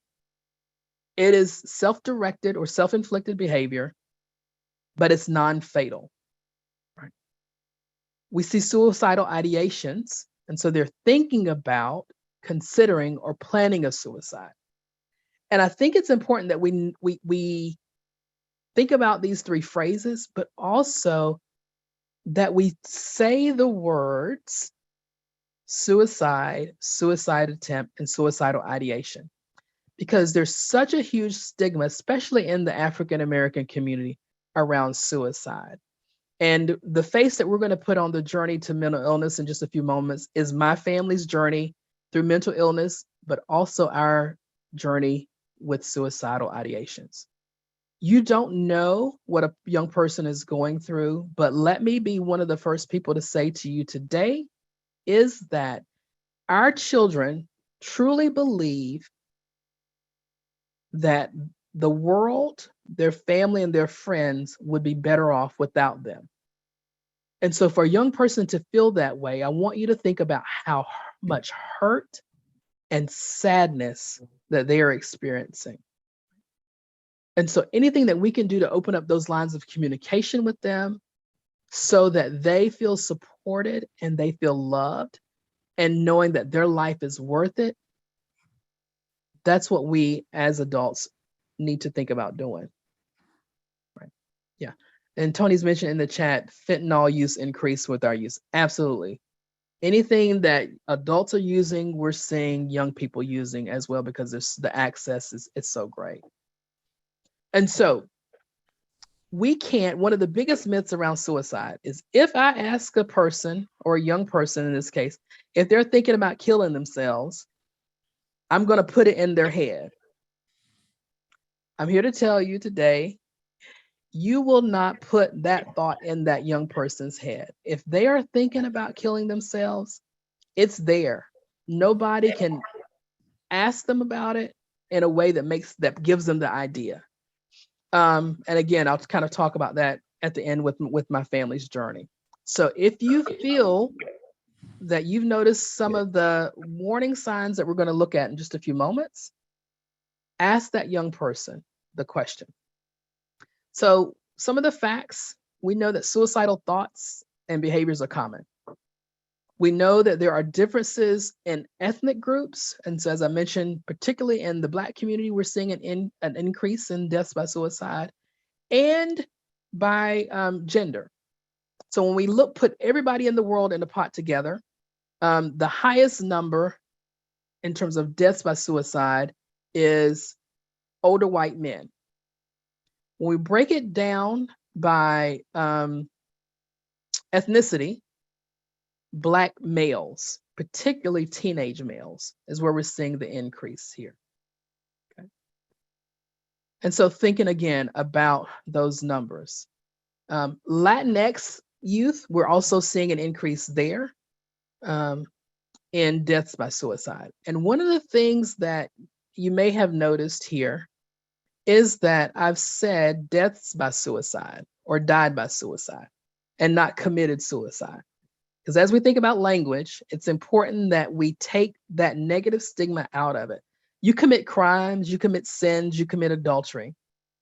it is self-directed or self-inflicted behavior, but it's non-fatal. Right? We see suicidal ideations, and so they're thinking about, considering, or planning a suicide. And I think it's important that we think about these 3 phrases, but also that we say the words suicide, suicide attempt, and suicidal ideation, because there's such a huge stigma, especially in the African American community, around suicide. And the face that we're going to put on the journey to mental illness in just a few moments is my family's journey through mental illness, but also our journey with suicidal ideations. You don't know what a young person is going through, but let me be one of the first people to say to you today is that our children truly believe that the world, their family, and their friends would be better off without them. And so for a young person to feel that way, I want you to think about how much hurt and sadness that they are experiencing. And so anything that we can do to open up those lines of communication with them so that they feel supported and they feel loved and knowing that their life is worth it, that's what we as adults need to think about doing. Right? Yeah. And Tony's mentioned in the chat, fentanyl use increased with our use. Absolutely. Anything that adults are using, we're seeing young people using as well because the access it's so great. And so one of the biggest myths around suicide is if I ask a person, or a young person in this case, if they're thinking about killing themselves, I'm going to put it in their head. I'm here to tell you today, you will not put that thought in that young person's head. If they are thinking about killing themselves, it's there. Nobody can ask them about it in a way that gives them the idea. And again, I'll kind of talk about that at the end with my family's journey. So if you feel that you've noticed some of the warning signs that we're going to look at in just a few moments, ask that young person the question. So some of the facts, we know that suicidal thoughts and behaviors are common. We know that there are differences in ethnic groups. And so as I mentioned, particularly in the Black community, we're seeing an increase in deaths by suicide and by gender. So when we put everybody in the world in a pot together, the highest number in terms of deaths by suicide is older white men. When we break it down by ethnicity, Black males, particularly teenage males, is where we're seeing the increase here. Okay. And so thinking again about those numbers. Latinx youth, we're also seeing an increase there in deaths by suicide. And one of the things that you may have noticed here is that I've said deaths by suicide or died by suicide and not committed suicide. Because as we think about language, it's important that we take that negative stigma out of it. You commit crimes, you commit sins, you commit adultery.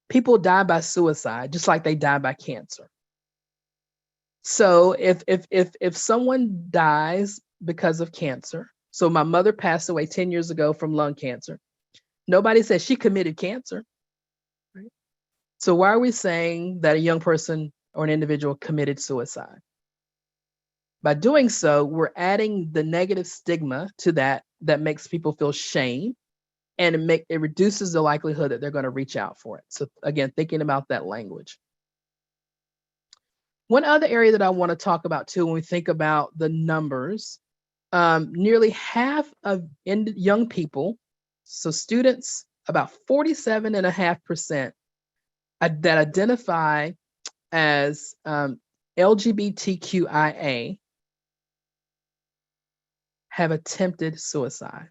People die by suicide, just like they die by cancer. So if someone dies because of cancer, so my mother passed away 10 years ago from lung cancer, nobody says she committed cancer. Right? So why are we saying that a young person or an individual committed suicide? By doing so, we're adding the negative stigma to that makes people feel shame, and it reduces the likelihood that they're going to reach out for it. So again, thinking about that language. One other area that I want to talk about too, when we think about the numbers, nearly half of young people, so students, about 47.5% that identify as LGBTQIA have attempted suicide.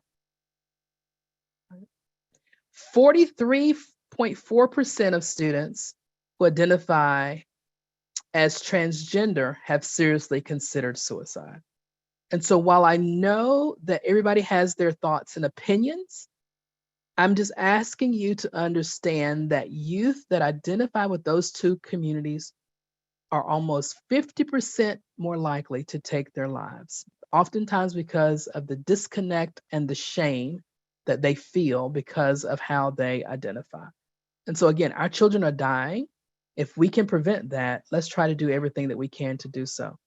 43.4% of students who identify as transgender have seriously considered suicide. And so while I know that everybody has their thoughts and opinions, I'm just asking you to understand that youth that identify with those two communities are almost 50% more likely to take their lives, oftentimes because of the disconnect and the shame that they feel because of how they identify. And so again, our children are dying. If we can prevent that, let's try to do everything that we can to do so.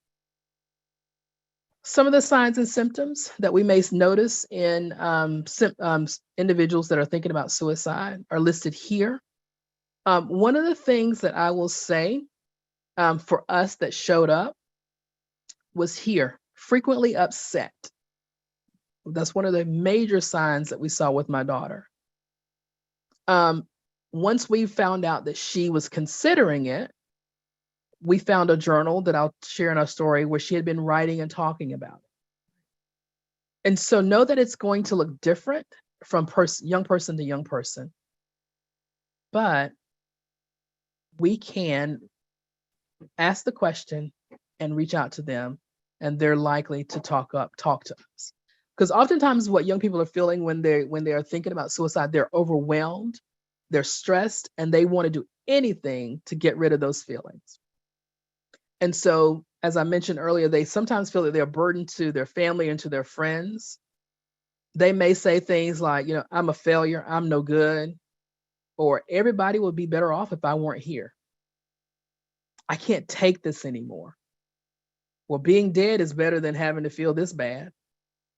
Some of the signs and symptoms that we may notice in individuals that are thinking about suicide are listed here. One of the things that I will say for us that showed up was here, frequently upset. That's one of the major signs that we saw with my daughter. Once we found out that she was considering it, we found a journal that I'll share in our story where she had been writing and talking about it. And so know that it's going to look different from young person to young person, but we can ask the question and reach out to them, and they're likely to talk to us. Because oftentimes what young people are feeling when they are thinking about suicide, they're overwhelmed, they're stressed, and they want to do anything to get rid of those feelings. And so, as I mentioned earlier, they sometimes feel that they're a burden to their family and to their friends. They may say things like, I'm a failure, I'm no good, or everybody would be better off if I weren't here. I can't take this anymore. Well, being dead is better than having to feel this bad.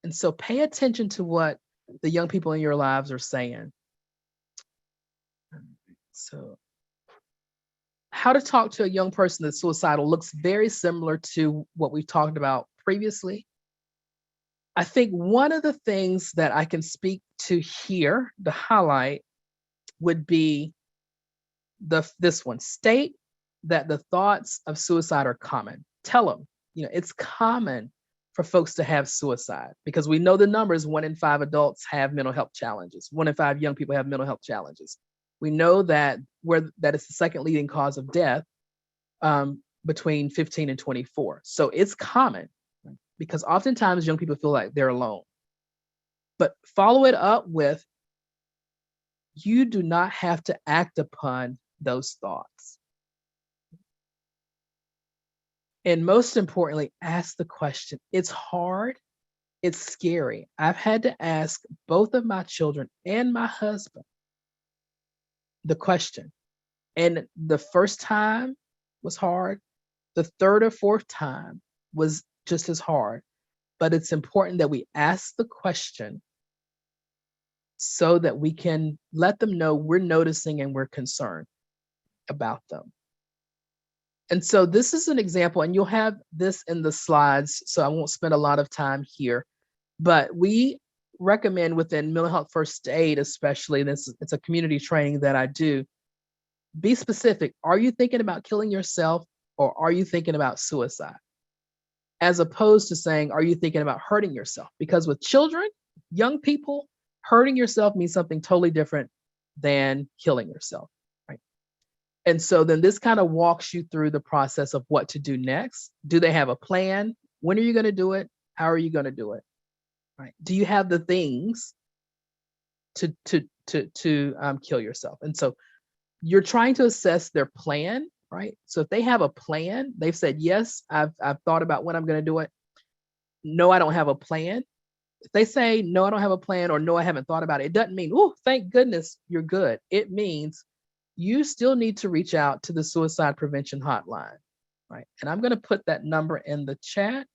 And so pay attention to what the young people in your lives are saying. So how to talk to a young person that's suicidal looks very similar to what we've talked about previously. I think one of the things that I can speak to here, the highlight, would be this one. State that the thoughts of suicide are common. Tell them, it's common for folks to have suicide, because we know the numbers. 1 in 5 adults have mental health challenges. 1 in 5 young people have mental health challenges. We know that it's the second leading cause of death between 15 and 24. So it's common, because oftentimes young people feel like they're alone. But follow it up with, you do not have to act upon those thoughts. And most importantly, ask the question. It's hard. It's scary. I've had to ask both of my children and my husband the question. And the first time was hard. The third or fourth time was just as hard. But it's important that we ask the question so that we can let them know we're noticing and we're concerned about them. And so this is an example, and you'll have this in the slides, so I won't spend a lot of time here. But we recommend within mental health first aid, especially, it's a community training that I do, be specific. Are you thinking about killing yourself, or are you thinking about suicide? As opposed to saying, are you thinking about hurting yourself? Because with children, young people, hurting yourself means something totally different than killing yourself, right? And so then this kind of walks you through the process of what to do next. Do they have a plan? When are you going to do it? How are you going to do it? Right? Do you have the things to kill yourself? And so you're trying to assess their plan, right? So if they have a plan, they've said, yes, I've thought about when I'm going to do it. No, I don't have a plan. If they say, no, I don't have a plan, or no, I haven't thought about it, it doesn't mean, oh, thank goodness you're good. It means you still need to reach out to the suicide prevention hotline, right? And I'm going to put that number in the chat.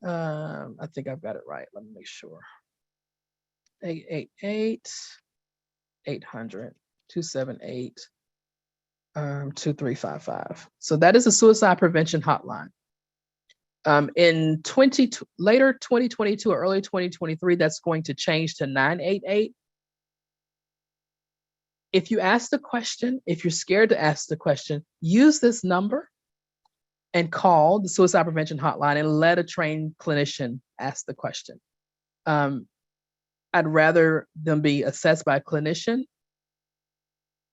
I think I've got it right. Let me make sure. 888-800-278. 2355. So that is a suicide prevention hotline. In later 2022 or early 2023, that's going to change to 988. If you ask the question, if you're scared to ask the question, use this number and call the suicide prevention hotline and let a trained clinician ask the question. I'd rather them be assessed by a clinician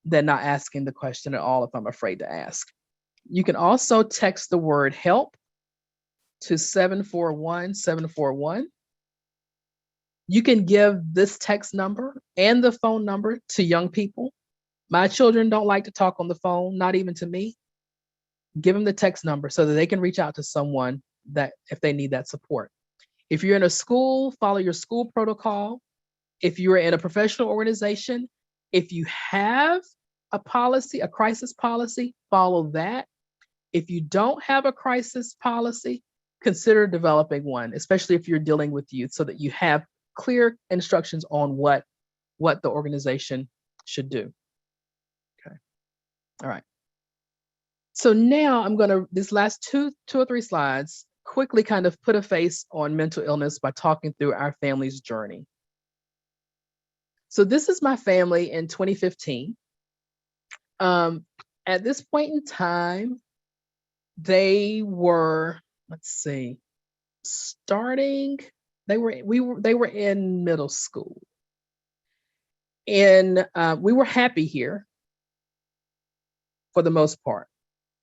than not asking the question at all if I'm afraid to ask. You can also text the word help to 741-741. You can give this text number and the phone number to young people. My children don't like to talk on the phone, not even to me. Give them the text number so that they can reach out to someone that if they need that support. If you're in a school, follow your school protocol. If you're in a professional organization, if you have a policy, a crisis policy, follow that. If you don't have a crisis policy, consider developing one, especially if you're dealing with youth, so that you have clear instructions on what the organization should do. Okay. All right. So now I'm going to, this last two or three slides, quickly kind of put a face on mental illness by talking through our family's journey. So this is my family in 2015. At this point in time, they were, let's see, they were in middle school. And we were happy here for the most part.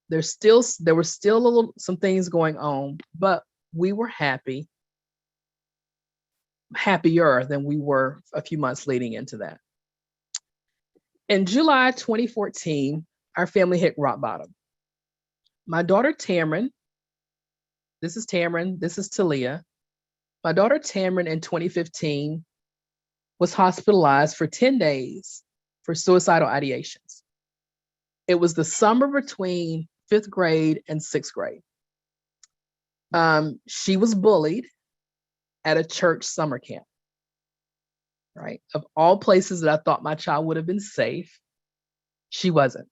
There were still some things going on, but we were happier than we were a few months leading into that. In July 2014, our family hit rock bottom. My daughter Tamron, this is Talia. My daughter Tamron in 2015 was hospitalized for 10 days for suicidal ideations. It was the summer between 5th grade and 6th grade. She was bullied at a church summer camp, right? Of all places that I thought my child would have been safe, she wasn't.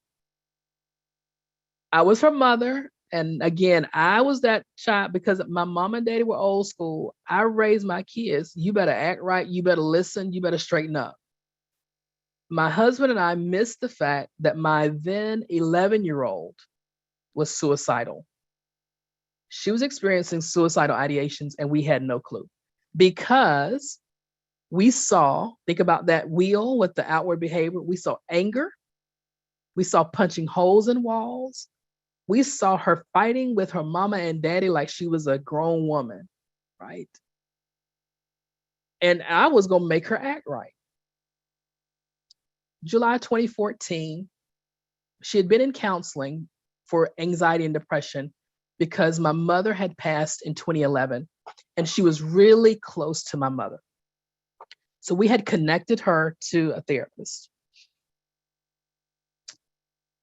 I was her mother. And again, I was that child because my mom and daddy were old school. I raised my kids. You better act right. You better listen. You better straighten up. My husband and I missed the fact that my then 11-year-old was suicidal. She was experiencing suicidal ideations and we had no clue because we saw, think about that wheel with the outward behavior. We saw anger. We saw punching holes in walls. We saw her fighting with her mama and daddy like she was a grown woman, right? And I was going to make her act right. July 2014, she had been in counseling for anxiety and depression because my mother had passed in 2011 and she was really close to my mother. So we had connected her to a therapist.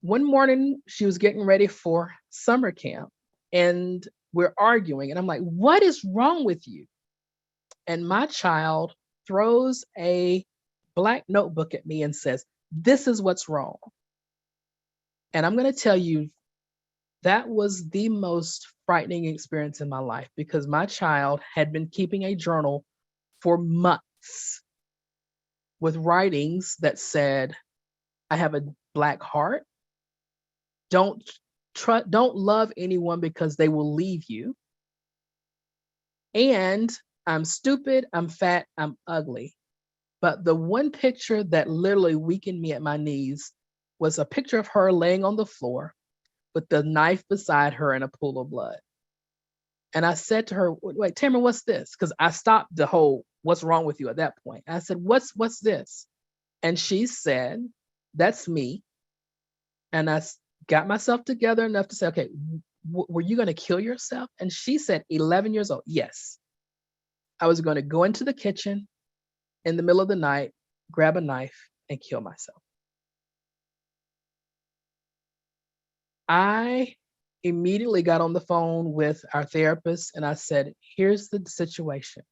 One morning, she was getting ready for summer camp and we're arguing. And I'm like, what is wrong with you? And my child throws a black notebook at me and says, this is what's wrong. And I'm going to tell you, that was the most frightening experience in my life because my child had been keeping a journal for months with writings that said, I have a black heart. Don't love anyone because they will leave you. And I'm stupid, I'm fat, I'm ugly. But the one picture that literally weakened me at my knees was a picture of her laying on the floor with the knife beside her in a pool of blood. And I said to her, wait, Tamara, what's this? Because I stopped the whole, what's wrong with you at that point. I said, what's this? And she said, that's me. And I got myself together enough to say, okay, were you going to kill yourself? And she said, 11 years old. Yes. I was going to go into the kitchen in the middle of the night, grab a knife and kill myself. I immediately got on the phone with our therapist and I said, here's the situation.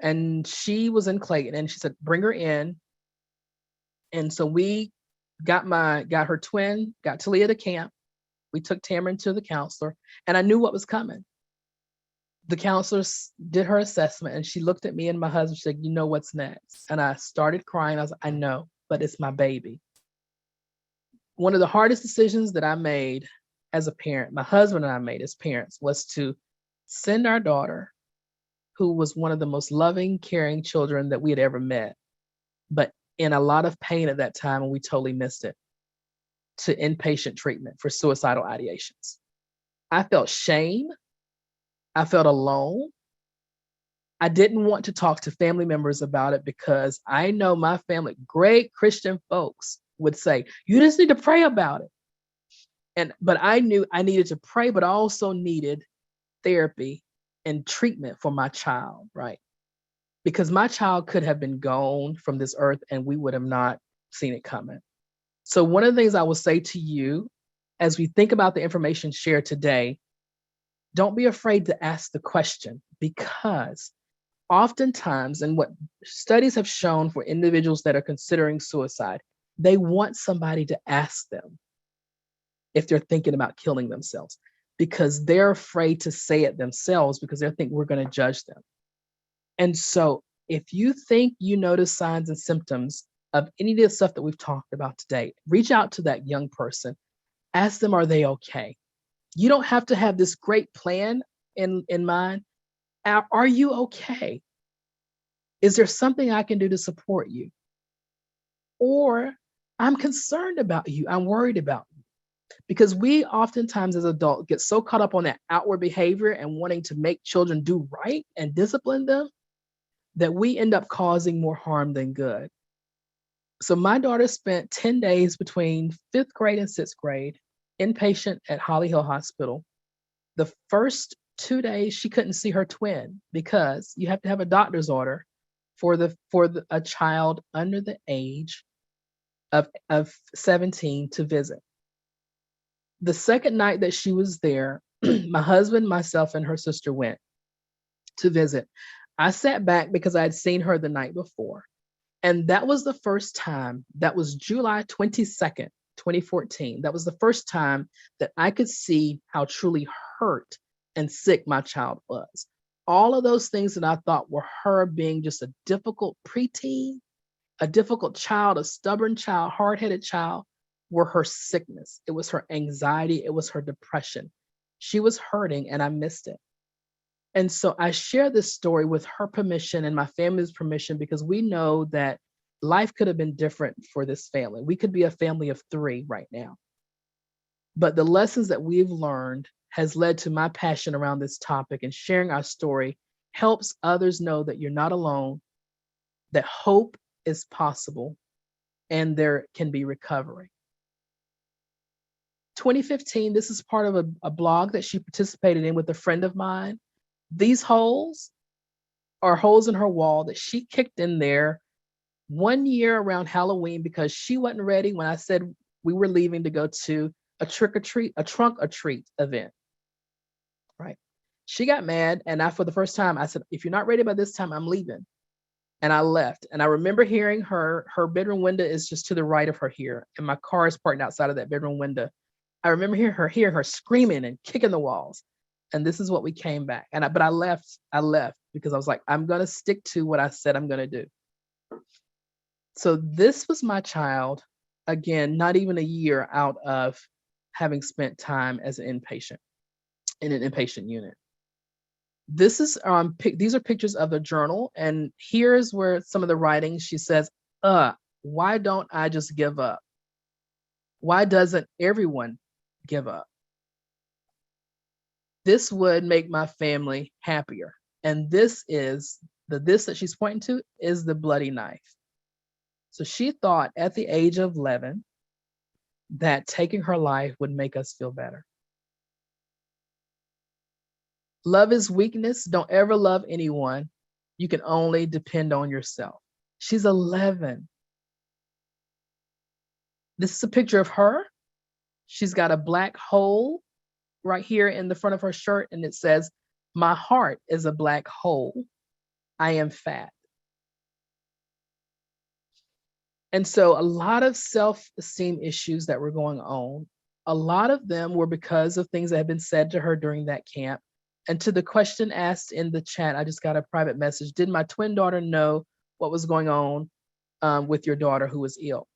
And she was in Clayton and she said, bring her in. And so we got her twin, got Talia to camp. We took Tamara to the counselor, and I knew what was coming. The counselor did her assessment, and she looked at me and my husband. She said, "You know what's next?" And I started crying. I was like, "I know, but it's my baby." One of the hardest decisions that I made as a parent, my husband and I made as parents, was to send our daughter, who was one of the most loving, caring children that we had ever met, but in a lot of pain at that time, and we totally missed it, to inpatient treatment for suicidal ideations. I felt shame. I felt alone. I didn't want to talk to family members about it because I know my family, great Christian folks, would say, "You just need to pray about it." But I knew I needed to pray, but I also needed therapy and treatment for my child, right? Because my child could have been gone from this earth and we would have not seen it coming. So one of the things I will say to you as we think about the information shared today, don't be afraid to ask the question, because oftentimes, and what studies have shown for individuals that are considering suicide, they want somebody to ask them if they're thinking about killing themselves, because they're afraid to say it themselves because they think we're going to judge them. And so if you think you notice signs and symptoms of any of the stuff that we've talked about today, reach out to that young person. Ask them, are they okay? You don't have to have this great plan in mind. Are you okay? Is there something I can do to support you? Or I'm concerned about you. I'm worried about you. Because we oftentimes as adults get so caught up on that outward behavior and wanting to make children do right and discipline them that we end up causing more harm than good. So my daughter spent 10 days between 5th grade and 6th grade inpatient at Holly Hill Hospital. The first 2 days she couldn't see her twin because you have to have a doctor's order for a child under the age of 17 to visit. The second night that she was there, my husband, myself, and her sister went to visit. I sat back because I had seen her the night before. And that was the first time, that was July 22nd, 2014. That was the first time that I could see how truly hurt and sick my child was. All of those things that I thought were her being just a difficult preteen, a difficult child, a stubborn child, hard-headed child, were her sickness. It was her anxiety. It was her depression. She was hurting and I missed it. And so I share this story with her permission and my family's permission because we know that life could have been different for this family. We could be a family of 3 right now. But the lessons that we've learned has led to my passion around this topic, and sharing our story helps others know that you're not alone, that hope is possible, and there can be recovery. 2015, this is part of a blog that she participated in with a friend of mine. These holes are holes in her wall that she kicked in there one year around Halloween because she wasn't ready when I said we were leaving to go to a trunk or treat event, right? She got mad, and for the first time, I said, if you're not ready by this time, I'm leaving. And I left. And I remember hearing her bedroom window is just to the right of her here, and my car is parked outside of that bedroom window. I remember hearing her screaming and kicking the walls. And this is what we came back. But I left because I was like, I'm going to stick to what I said I'm going to do. So this was my child, again, not even a year out of having spent time as an inpatient in an inpatient unit. This is these are pictures of the journal. And here's where some of the writing, she says, why don't I just give up? Why doesn't everyone give up? This would make my family happier. And this that she's pointing to is the bloody knife. So she thought at the age of 11 that taking her life would make us feel better. Love is weakness. Don't ever love anyone. You can only depend on yourself. She's 11. This is a picture of her. She's got a black hole right here in the front of her shirt, and it says, "My heart is a black hole. I am fat." And so a lot of self-esteem issues that were going on, a lot of them were because of things that had been said to her during that camp. And to the question asked in the chat, I just got a private message. Did my twin daughter know what was going on with your daughter who was ill?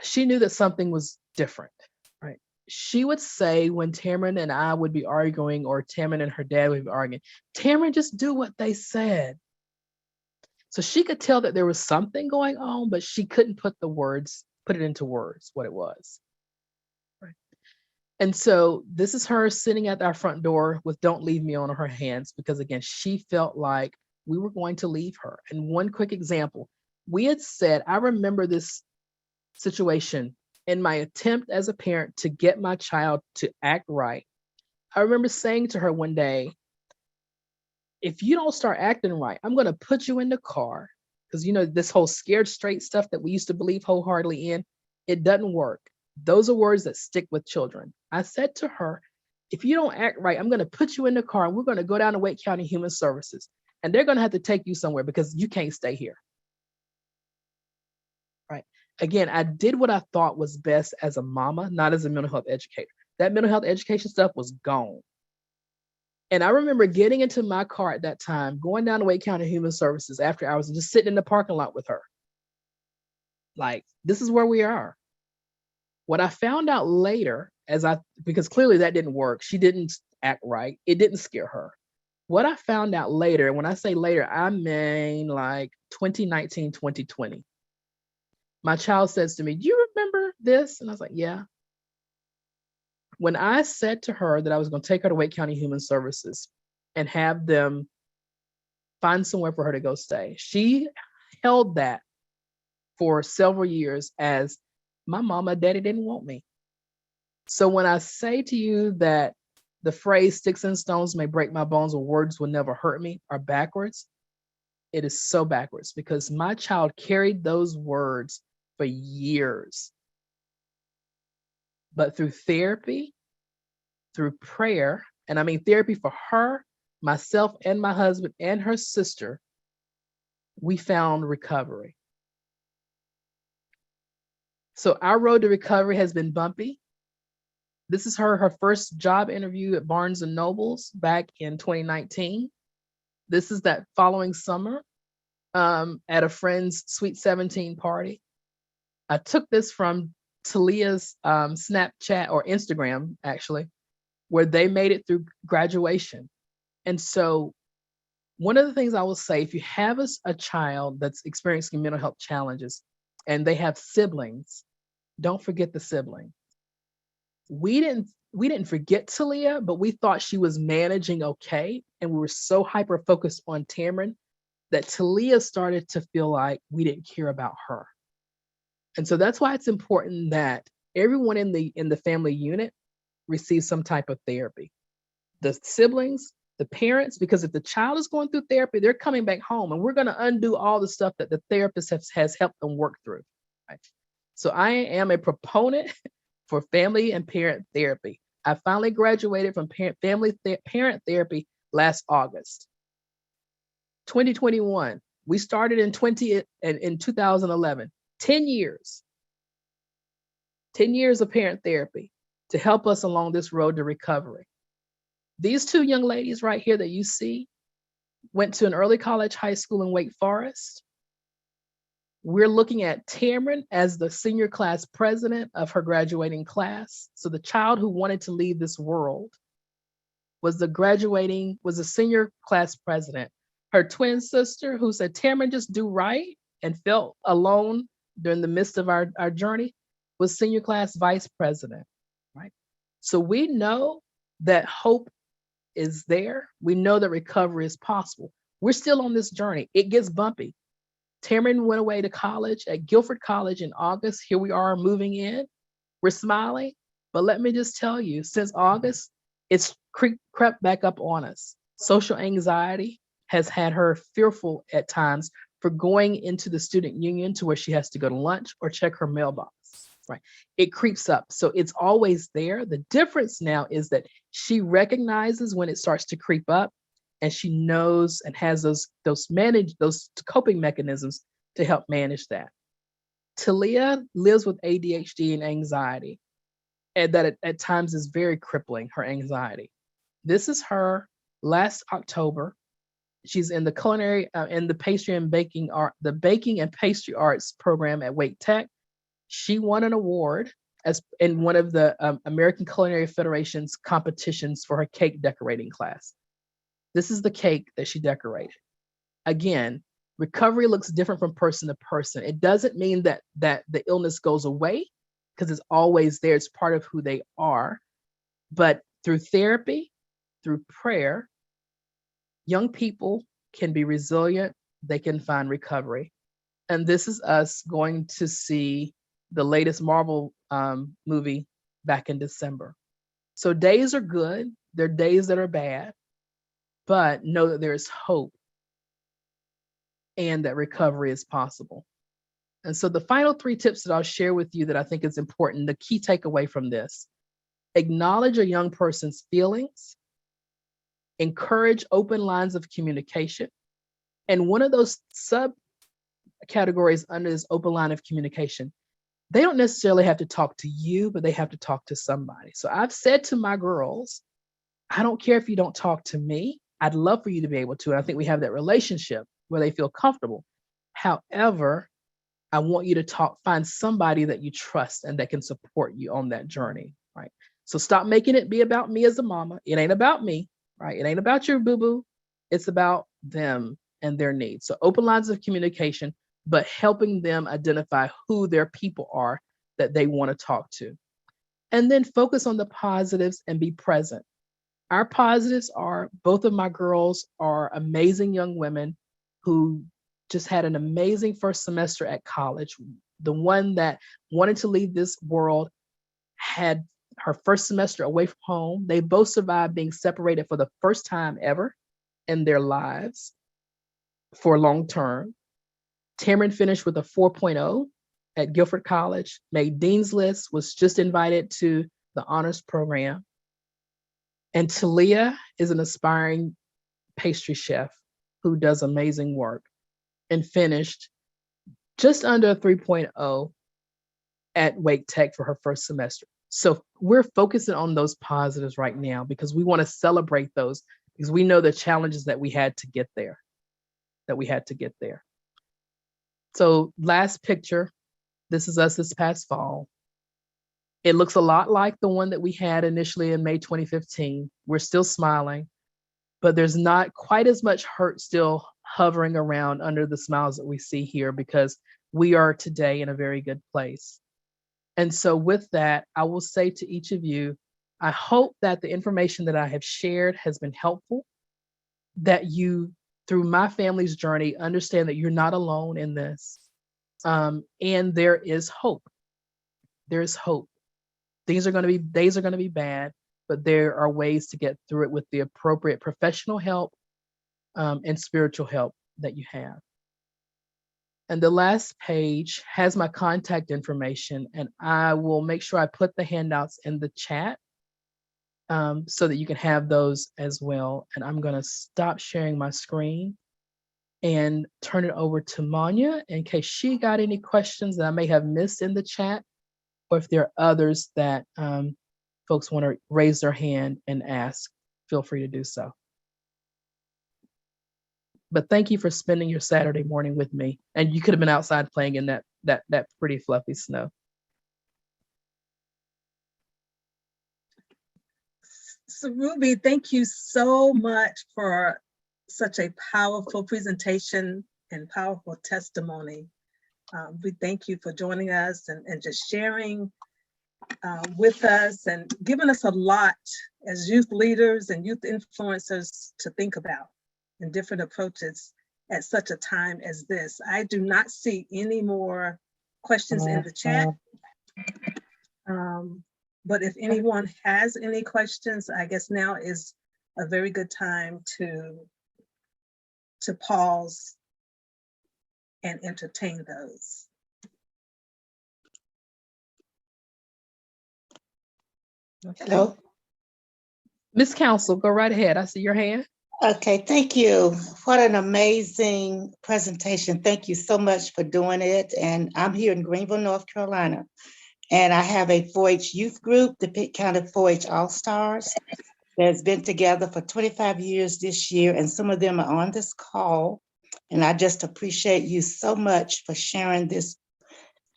She knew that something was different, right? She would say when Tamron and I would be arguing, or Tamron and her dad would be arguing, Tamron, just do what they said. So she could tell that there was something going on, but she couldn't put it into words, what it was. Right. And so this is her sitting at our front door with "Don't Leave Me" on her hands, because again, she felt like we were going to leave her. And one quick example, we had said, I remember this situation in my attempt as a parent to get my child to act right. I remember saying to her one day, if you don't start acting right, I'm going to put you in the car. Because, this whole scared straight stuff that we used to believe wholeheartedly in, it doesn't work. Those are words that stick with children. I said to her, if you don't act right, I'm going to put you in the car and we're going to go down to Wake County Human Services. And they're going to have to take you somewhere because you can't stay here. Right. Again, I did what I thought was best as a mama, not as a mental health educator. That mental health education stuff was gone. And I remember getting into my car at that time, going down to Wake County Human Services after hours and just sitting in the parking lot with her. Like, this is where we are. What I found out later, because clearly that didn't work. She didn't act right. It didn't scare her. What I found out later, and when I say later, I mean like 2019, 2020. My child says to me, do you remember this? And I was like, yeah. When I said to her that I was going to take her to Wake County Human Services and have them find somewhere for her to go stay, she held that for several years as my mama, daddy didn't want me. So when I say to you that the phrase "sticks and stones may break my bones, or words will never hurt me" are backwards, it is so backwards, because my child carried those words for years. But through therapy, through prayer, and I mean therapy for her, myself, and my husband, and her sister, we found recovery. So our road to recovery has been bumpy. This is her first job interview at Barnes & Noble's back in 2019. This is that following summer at a friend's Sweet 17 party. I took this from Talia's Snapchat or Instagram, actually, where they made it through graduation. And so one of the things I will say, if you have a child that's experiencing mental health challenges and they have siblings, don't forget the sibling. We didn't forget Talia, but we thought she was managing okay. And we were so hyper-focused on Tamron that Talia started to feel like we didn't care about her. And so that's why it's important that everyone in the family unit receives some type of therapy. The siblings, the parents, because if the child is going through therapy, they're coming back home and we're going to undo all the stuff that the therapist has helped them work through. Right? So I am a proponent for family and parent therapy. I finally graduated from parent therapy last August. 2021, we started in 2011. 10 years. 10 years of parent therapy to help us along this road to recovery. These two young ladies right here that you see went to an early college high school in Wake Forest. We're looking at Tamron as the senior class president of her graduating class. So the child who wanted to leave this world was the senior class president. Her twin sister, who said, Tamron, just do right, and felt alone during the midst of our journey, was senior class vice president, right? So we know that hope is there. We know that recovery is possible. We're still on this journey. It gets bumpy. Tamron went away to college at Guilford College in August. Here we are moving in. We're smiling. But let me just tell you, since August, it's crept back up on us. Social anxiety has had her fearful at times for going into the student union to where she has to go to lunch or check her mailbox, right? It creeps up. So it's always there. The difference now is that she recognizes when it starts to creep up, and she knows and has those coping mechanisms to help manage that. Talia lives with ADHD and anxiety, and that at times is very crippling, her anxiety. This is her last October. She's in the culinary in the pastry and baking art, the baking and pastry arts program at Wake Tech. She won an award as in one of the American Culinary Federation's competitions for her cake decorating class. This is the cake that she decorated. Again, recovery looks different from person to person. It doesn't mean that the illness goes away, because it's always there. It's part of who they are. But through therapy, through prayer, young people can be resilient. They can find recovery. And this is us going to see the latest Marvel movie back in December. So days are good. There are days that are bad, but know that there is hope and that recovery is possible. And so the final 3 tips that I'll share with you that I think is important, the key takeaway from this: acknowledge a young person's feelings, encourage open lines of communication. And one of those subcategories under this open line of communication, they don't necessarily have to talk to you, but they have to talk to somebody. So I've said to my girls, I don't care if you don't talk to me. I'd love for you to be able to. And I think we have that relationship where they feel comfortable. However, I want you to find somebody that you trust and that can support you on that journey, right? So stop making it be about me as a mama. It ain't about me, right? It ain't about your boo-boo. It's about them and their needs. So open lines of communication, but helping them identify who their people are that they want to talk to. And then focus on the positives and be present. Our positives are both of my girls are amazing young women who just had an amazing first semester at college. The one that wanted to leave this world had her first semester away from home. They both survived being separated for the first time ever in their lives for long term. Tamron finished with a 4.0 at Guilford College, made Dean's List, was just invited to the honors program. And Talia is an aspiring pastry chef who does amazing work and finished just under a 3.0 at Wake Tech for her first semester. So we're focusing on those positives right now because we want to celebrate those, because we know the challenges that we had to get there, So last picture, this is us this past fall. It looks a lot like the one that we had initially in May 2015. We're still smiling, but there's not quite as much hurt still hovering around under the smiles that we see here, because we are today in a very good place. And so with that, I will say to each of you, I hope that the information that I have shared has been helpful, that you, through my family's journey, understand that you're not alone in this. And there is hope. There's hope. Days are going to be bad, but there are ways to get through it with the appropriate professional help and spiritual help that you have. And the last page has my contact information, and I will make sure I put the handouts in the chat so that you can have those as well. And I'm going to stop sharing my screen and turn it over to Manya in case she got any questions that I may have missed in the chat, or if there are others that folks want to raise their hand and ask, feel free to do so. But thank you for spending your Saturday morning with me. And you could have been outside playing in that pretty fluffy snow. So Ruby, thank you so much for such a powerful presentation and powerful testimony. We thank you for joining us and just sharing with us and giving us a lot as youth leaders and youth influencers to think about and different approaches at such a time as this. I do not see any more questions in the chat. But if anyone has any questions, I guess now is a very good time to pause and entertain those. Hello. Miss Council, go right ahead. I see your hand. Okay, thank you. What an amazing presentation. Thank you so much for doing it. And I'm here in Greenville, North Carolina. And I have a 4-H youth group, the Pitt County 4-H All-Stars, that's been together for 25 years this year. And some of them are on this call. And I just appreciate you so much for sharing this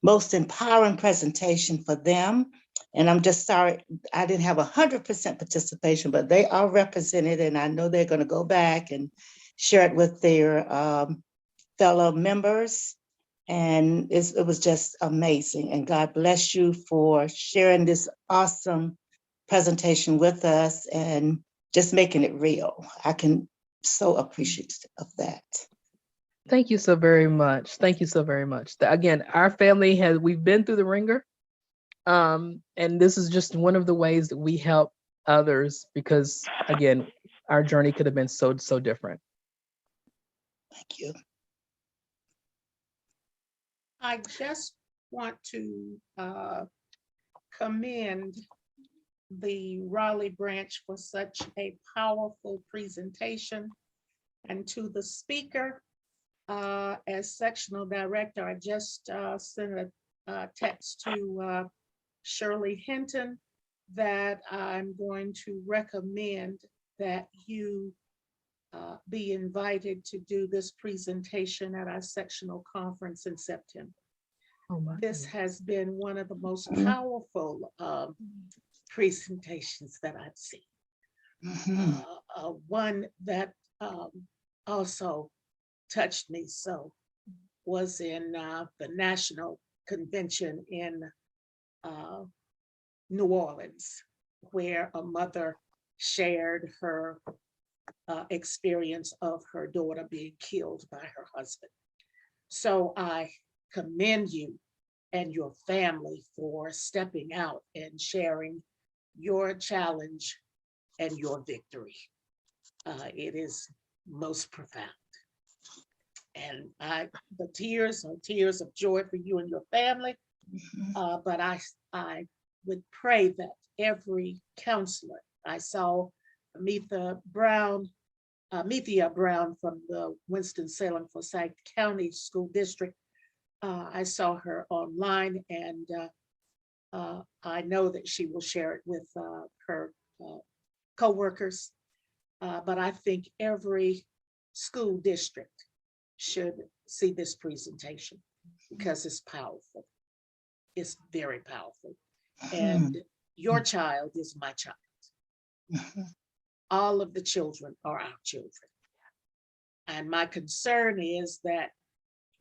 most empowering presentation for them. And I'm just sorry I didn't have 100% participation, but they are represented, and I know they're going to go back and share it with their fellow members. And it was just amazing. And God bless you for sharing this awesome presentation with us and just making it real. I can so appreciate of that. Thank you so very much. Thank you so very much. Again, our family we've been through the ringer. And this is just one of the ways that we help others because, again, our journey could have been so different. Thank you. I just want to commend the Raleigh branch for such a powerful presentation. And to the speaker, as sectional director, I just sent a text to Shirley Hinton that I'm going to recommend that you be invited to do this presentation at our sectional conference in September. Oh my This goodness. has been one of the most powerful presentations that I've seen. Mhm. One that also touched me so was in the national convention in New Orleans, where a mother shared her experience of her daughter being killed by her husband. So I commend you and your family for stepping out and sharing your challenge and your victory. It is most profound. And the tears are tears of joy for you and your family. But I would pray that every counselor, I saw Methea Brown from the Winston-Salem Forsyth County School District. I saw her online, and I know that she will share it with her co-workers. But I think every school district should see this presentation because it's powerful. It's very powerful. And your child is my child. All of the children are our children. And my concern is that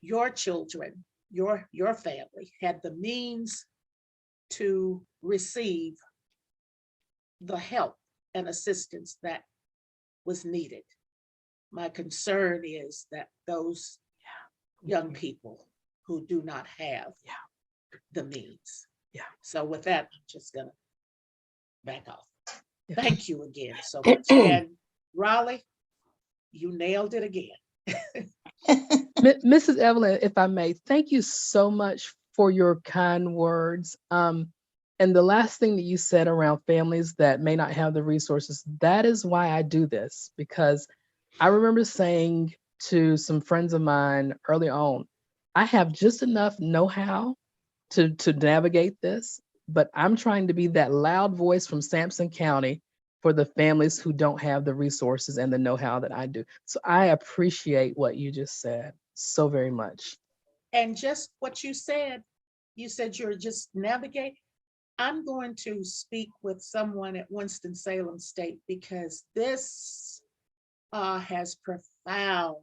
your children, your family had the means to receive the help and assistance that was needed. My concern is that those young people who do not have the means. So with that, I'm just gonna back off. Thank you again so much. And Raleigh, you nailed it again. Mrs. Evelyn, if I may, thank you so much for your kind words. And the last thing that you said around families that may not have the resources, that is why I do this, because I remember saying to some friends of mine early on, I have just enough know-how to navigate this, but I'm trying to be that loud voice from Sampson County for the families who don't have the resources and the know-how that I do. So I appreciate what you just said so very much. And just what you said you're just navigate. I'm going to speak with someone at Winston-Salem State because this has profound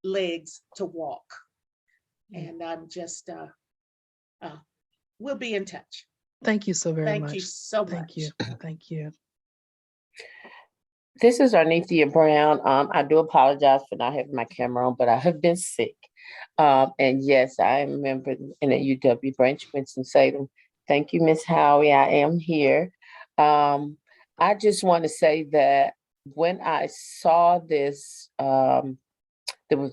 legs to walk. And I'm just, we'll be in touch. Thank you so very much. Thank you so much. Thank you. Thank you. This is Arnethia Brown. I do apologize for not having my camera on, but I have been sick. And yes, I am a member in the UW branch, Winston-Salem. Thank you, Ms. Howie. I am here. I just want to say that when I saw this, the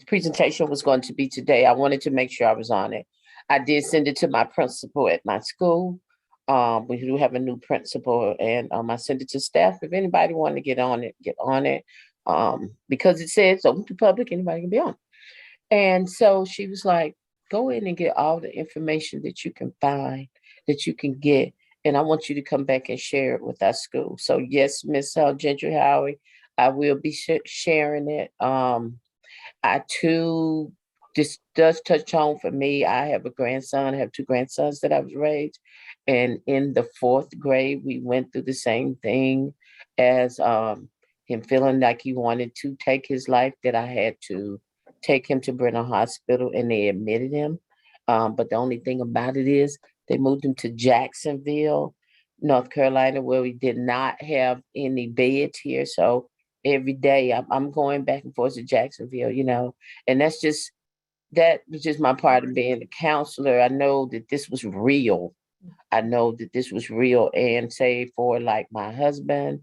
presentation was going to be today, I wanted to make sure I was on it. I did send it to my principal at my school. We do have a new principal, and I sent it to staff. If anybody wanted to get on it, get on it. Because it says it's open to public, anybody can be on. And so she was like, go in and get all the information that you can find, that you can get. And I want you to come back and share it with our school. So yes, Miss Gentry Howie, I will be sharing it. I too, this does touch home for me. I have a grandson, I have two grandsons that I've raised. And in the 4th grade, we went through the same thing as him feeling like he wanted to take his life, that I had to take him to Brenner Hospital and they admitted him. But the only thing about it is they moved him to Jacksonville, North Carolina, where we did not have any beds here. So every day I'm going back and forth to Jacksonville, and that was just my part of being a counselor. I know that this was real. And say for like my husband,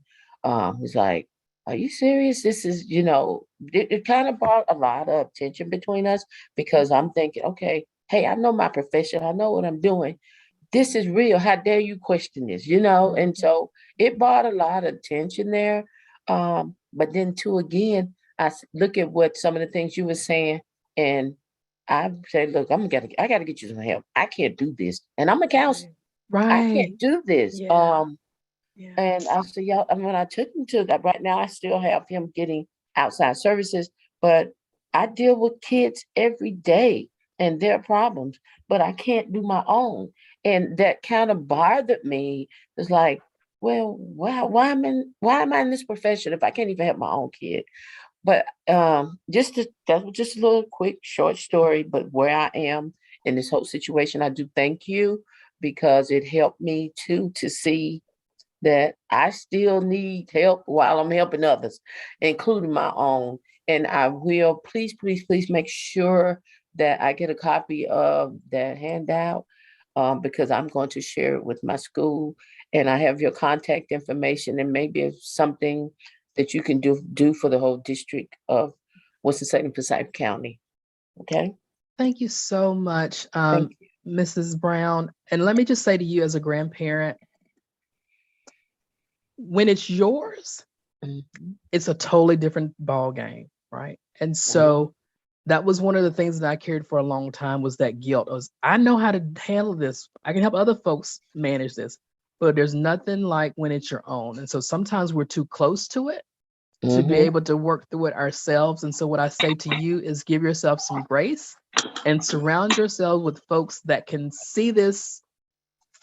he's like, are you serious? This is, it kind of brought a lot of tension between us because I'm thinking, okay, hey, I know my profession. I know what I'm doing. This is real. How dare you question this, And so it brought a lot of tension there. But then too, again, look at what some of the things you were saying. And I said, look, I got to get you some help. I can't do this. And I'm a counselor. I Right. can't do this. Yeah. And I said, y'all, and when I took him to that, right now, I still have him getting outside services, but I deal with kids every day and their problems, but I can't do my own. And that kind of bothered me. It's like, well, why am I in this profession if I can't even help my own kid? But that was just a little quick, short story, but where I am in this whole situation, I do thank you because it helped me too to see that I still need help while I'm helping others, including my own. And I will please make sure that I get a copy of that handout because I'm going to share it with my school. And I have your contact information, and maybe it's something that you can do for the whole district of Winston-Salem, Forsyth County. Okay. Thank you so much, Thank you. Mrs. Brown. And let me just say to you as a grandparent, when it's yours, it's a totally different ball game, right? And so that was one of the things that I carried for a long time was that guilt. I know how to handle this. I can help other folks manage this, but there's nothing like when it's your own. And so sometimes we're too close to it to be able to work through it ourselves. And so what I say to you is give yourself some grace and surround yourself with folks that can see this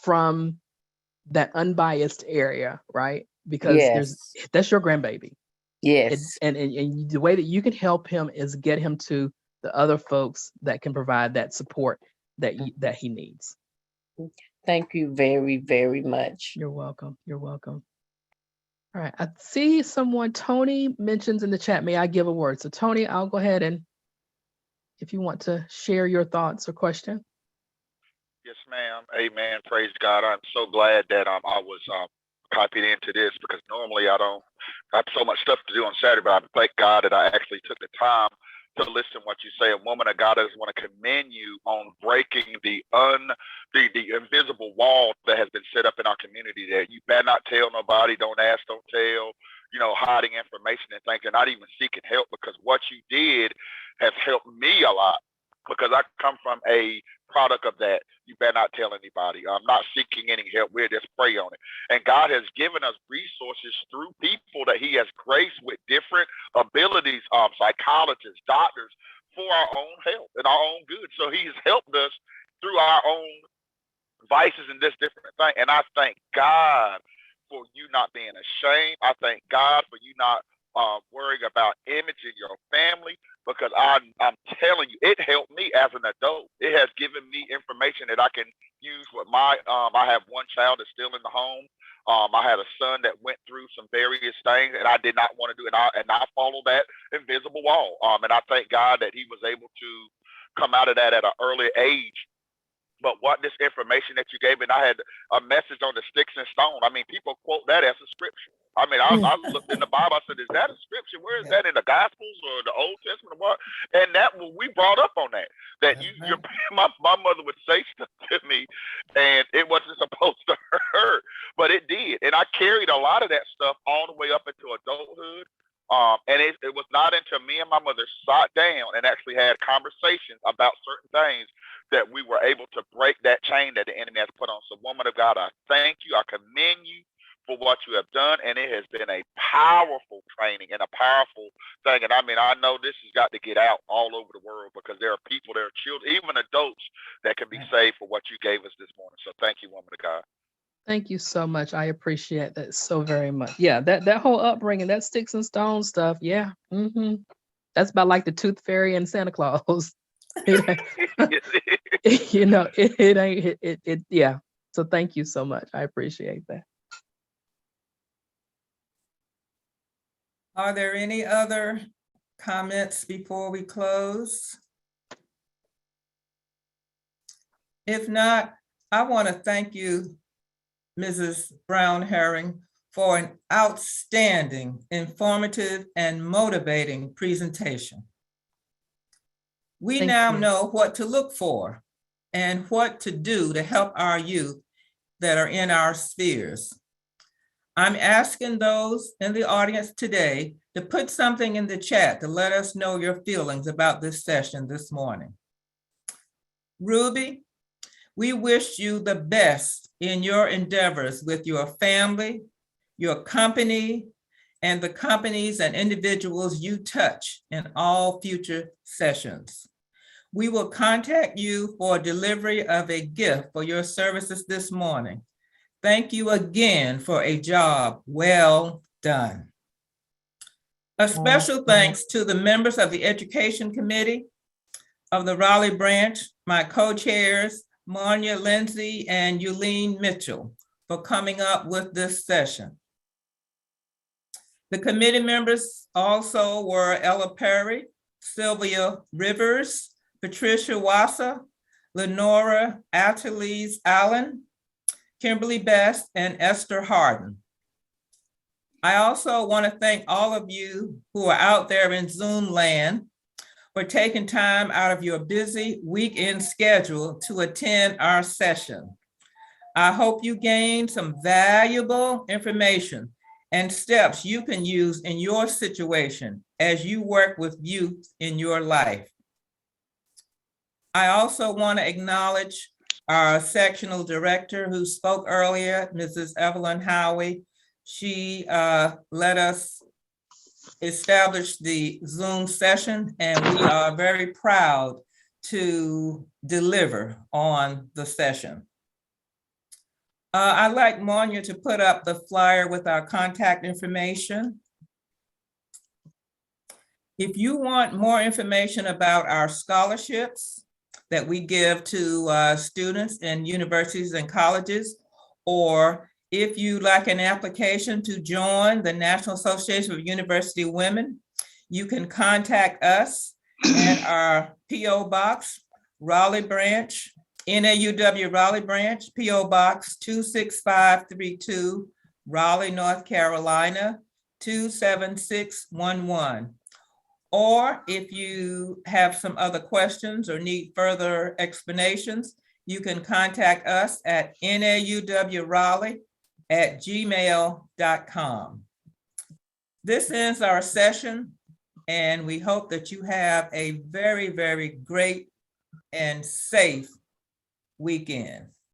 from that unbiased area, right? Because that's your grandbaby. Yes. And the way that you can help him is get him to the other folks that can provide that support that he needs. Thank you very, very much. You're welcome. You're welcome. All right. I see someone, Tony mentions in the chat, may I give a word? So Tony, I'll go ahead and if you want to share your thoughts or question. Yes, ma'am. Amen. Praise God. I'm so glad that I was copied into this because normally I have so much stuff to do on Saturday, but I thank God that I actually took the time to listen to what you say. A woman of God, I just want to commend you on breaking the invisible wall that has been set up in our community that you better not tell nobody, don't ask, don't tell, hiding information and things and not even seeking help because what you did has helped me a lot because I come from a product of that. You better not tell anybody. I'm not seeking any help. We'll just pray on it. And God has given us resources through people that he has graced with different abilities, psychologists, doctors, for our own health and our own good. So he's helped us through our own vices and this different thing. And I thank God for you not being ashamed. I thank God for you not worrying about image in your family, because I'm telling you, it helped me as an adult. It has given me information that I can use with my, I have one child that's still in the home. I had a son that went through some various things and I did not want to do it. And I followed that invisible wall. And I thank God that he was able to come out of that at an early age. But what this information that you gave, and I had a message on the sticks and stone. I mean, people quote that as a scripture. I mean, I looked in the Bible. I said, "Is that a scripture? Where is that in the Gospels or the Old Testament or what?" And that we brought up on that. That my mother would say stuff to me, and it wasn't supposed to hurt, but it did. And I carried a lot of that stuff all the way up into adulthood. And it was not until me and my mother sat down and actually had conversations about certain things that we were able to break that chain that the enemy has put on. So, woman of God, I thank you. I commend you for what you have done. And it has been a powerful training and a powerful thing. And I mean, I know this has got to get out all over the world because there are people, there are children, even adults that can be saved for what you gave us this morning. So thank you, woman of God. Thank you so much. I appreciate that so very much. Yeah, that whole upbringing, that sticks and stones stuff. Yeah. That's about like the Tooth Fairy and Santa Claus. You know, it ain't. Yeah. So thank you so much. I appreciate that. Are there any other comments before we close? If not, I want to thank you, Mrs. Brown Herring, for an outstanding, informative, and motivating presentation. We Thank now you. know what to look for and what to do to help our youth that are in our spheres. I'm asking those in the audience today to put something in the chat to let us know your feelings about this session this morning. Ruby, we wish you the best in your endeavors with your family, your company, and the companies and individuals you touch in all future sessions. We will contact you for delivery of a gift for your services this morning. Thank you again for a job well done. A special thanks to the members of the Education Committee of the Raleigh branch, my co-chairs, Marnia Lindsay and Yulene Mitchell, for coming up with this session. The committee members also were Ella Perry, Sylvia Rivers, Patricia Wassa, Lenora Attalese Allen, Kimberly Best, and Esther Harden. I also want to thank all of you who are out there in Zoom land for taking time out of your busy weekend schedule to attend our session. I hope you gained some valuable information and steps you can use in your situation as you work with youth in your life. I also want to acknowledge our sectional director who spoke earlier, Mrs. Evelyn Howie. She let us establish the Zoom session, and we are very proud to deliver on the session. I'd like Marnia to put up the flyer with our contact information. If you want more information about our scholarships that we give to students in universities and colleges, or if you'd like an application to join the National Association of University Women, you can contact us at our P.O. Box, Raleigh Branch, NAUW Raleigh Branch, P.O. Box 26532, Raleigh, North Carolina, 27611. Or if you have some other questions or need further explanations, you can contact us at nauwraleigh@gmail.com. This ends our session, and we hope that you have a very, very great and safe weekend.